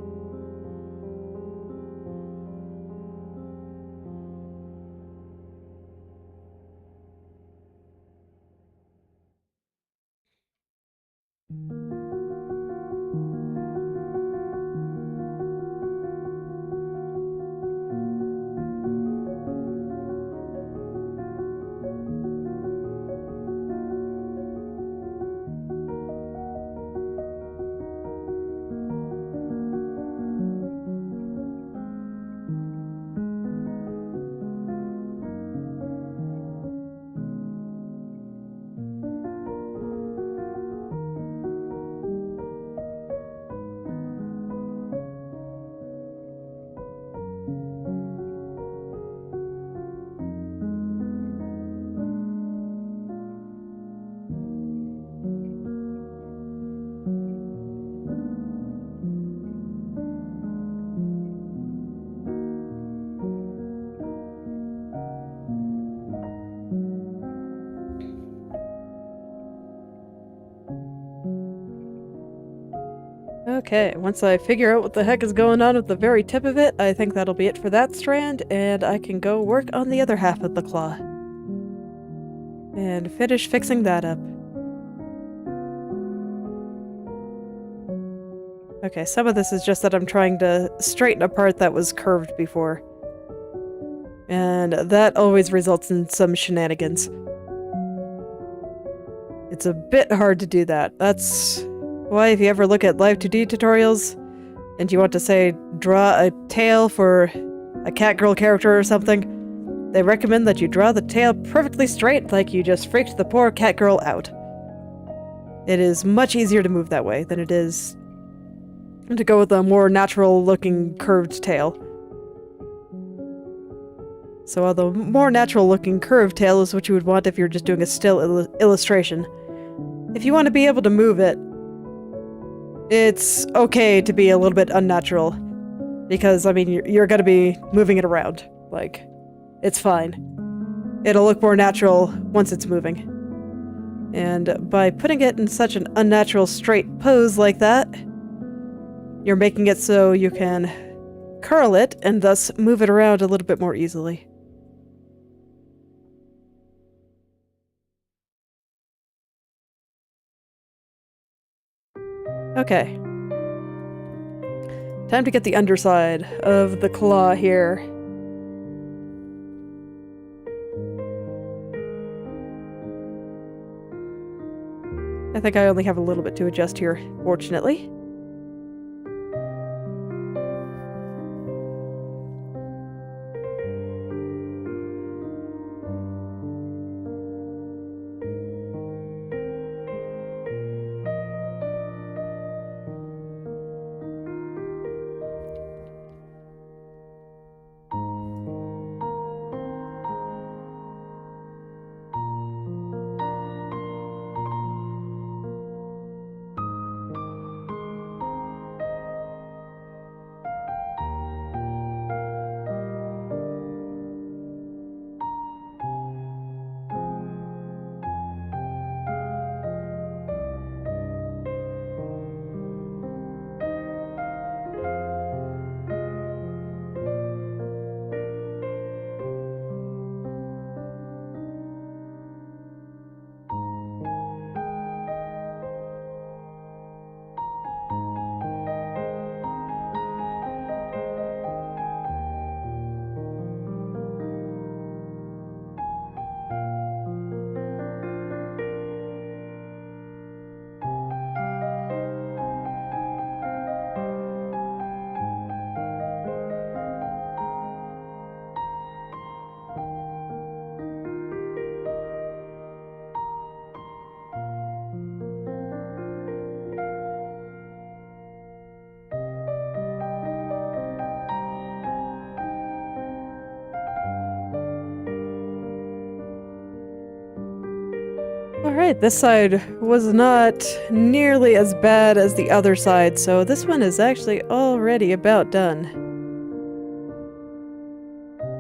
Okay, once I figure out what the heck is going on at the very tip of it, I think that'll be it for that strand, and I can go work on the other half of the claw. And finish fixing that up. Okay, some of this is just that I'm trying to straighten a part that was curved before. And that always results in some shenanigans. It's a bit hard to do that. That's why if you ever look at live 2D tutorials and you want to say draw a tail for a catgirl character or something, they recommend that you draw the tail perfectly straight like you just freaked the poor catgirl out. It is much easier to move that way than it is to go with a more natural looking curved tail. So while the more natural looking curved tail is what you would want if you're just doing a still illustration, if you want to be able to move it, it's okay to be a little bit unnatural, because, I mean, you're gonna be moving it around. Like, it's fine. It'll look more natural once it's moving. And by putting it in such an unnatural straight pose like that, you're making it so you can curl it and thus move it around a little bit more easily. Okay. Time to get the underside of the claw here. I think I only have a little bit to adjust here, fortunately. Alright, this side was not nearly as bad as the other side, so this one is actually already about done.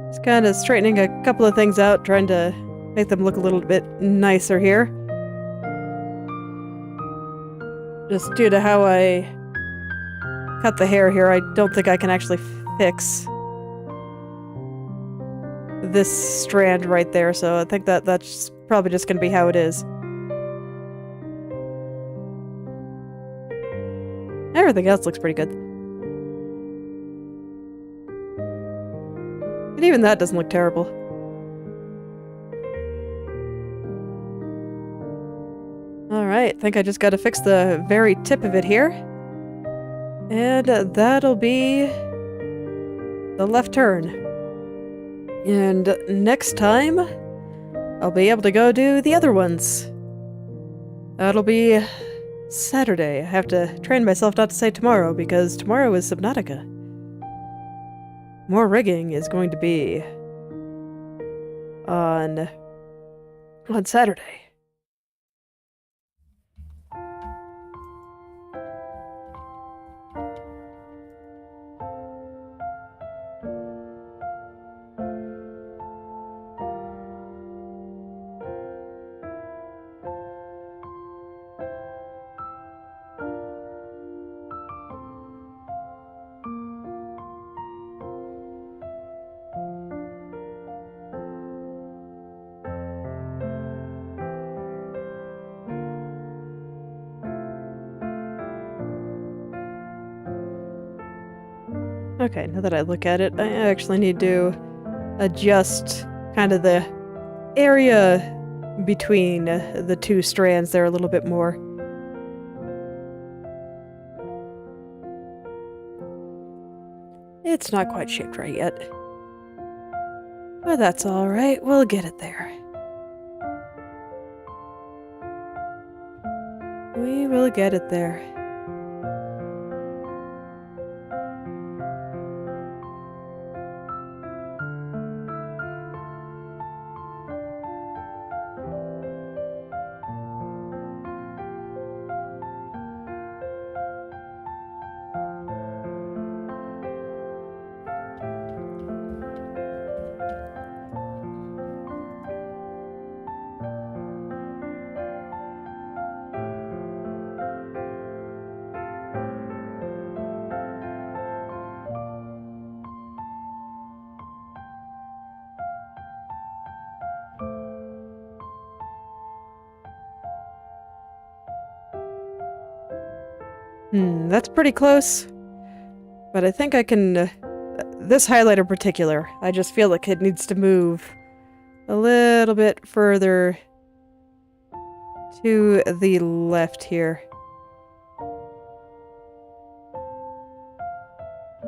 Just kind of straightening a couple of things out, trying to make them look a little bit nicer here. Just due to how I cut the hair here, I don't think I can actually fix this strand right there, so I think that's probably just gonna be how it is. Everything else looks pretty good. And even that doesn't look terrible. Alright, think I just gotta fix the very tip of it here. And that'll be the left turn. And next time, I'll be able to go do the other ones. That'll be Saturday. I have to train myself not to say tomorrow, because tomorrow is Subnautica. More rigging is going to be on Saturday. Okay, now that I look at it, I actually need to adjust kind of the area between the two strands there a little bit more. It's not quite shaped right yet. But that's alright, we'll get it there. We will get it there. That's pretty close. But I think I can... this highlight in particular, I just feel like it needs to move a little bit further to the left here.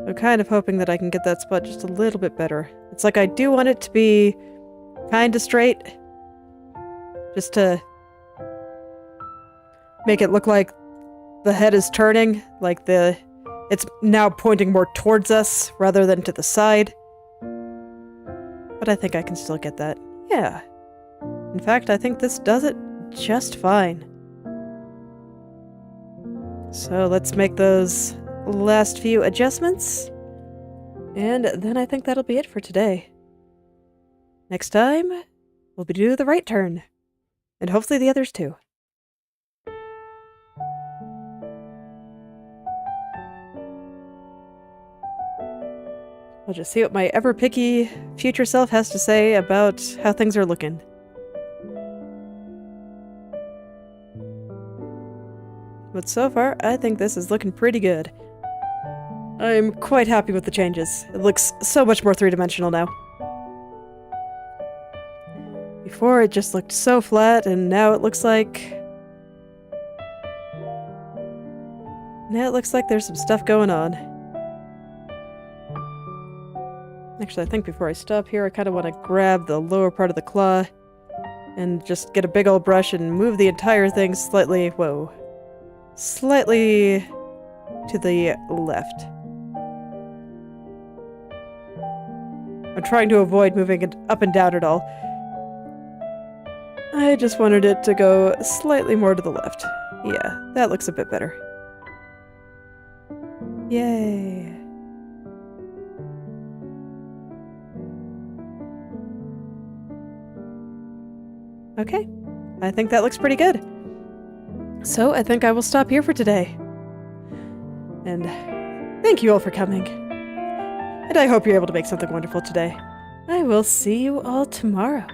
I'm kind of hoping that I can get that spot just a little bit better. It's like I do want it to be kind of straight, just to make it look like the head is turning, like it's now pointing more towards us rather than to the side. But I think I can still get that. Yeah. In fact, I think this does it just fine. So let's make those last few adjustments. And then I think that'll be it for today. Next time, we'll be doing the right turn. And hopefully the others too. I'll just see what my ever-picky future self has to say about how things are looking. But so far, I think this is looking pretty good. I'm quite happy with the changes. It looks so much more three-dimensional now. Before, it just looked so flat, and now it looks like... now it looks like there's some stuff going on. Actually, I think before I stop here, I kind of want to grab the lower part of the claw and just get a big old brush and move the entire thing slightly, slightly to the left. I'm trying to avoid moving it up and down at all. I just wanted it to go slightly more to the left. Yeah, that looks a bit better. Yay. Okay, I think that looks pretty good. So I think I will stop here for today. And thank you all for coming. And I hope you're able to make something wonderful today. I will see you all tomorrow.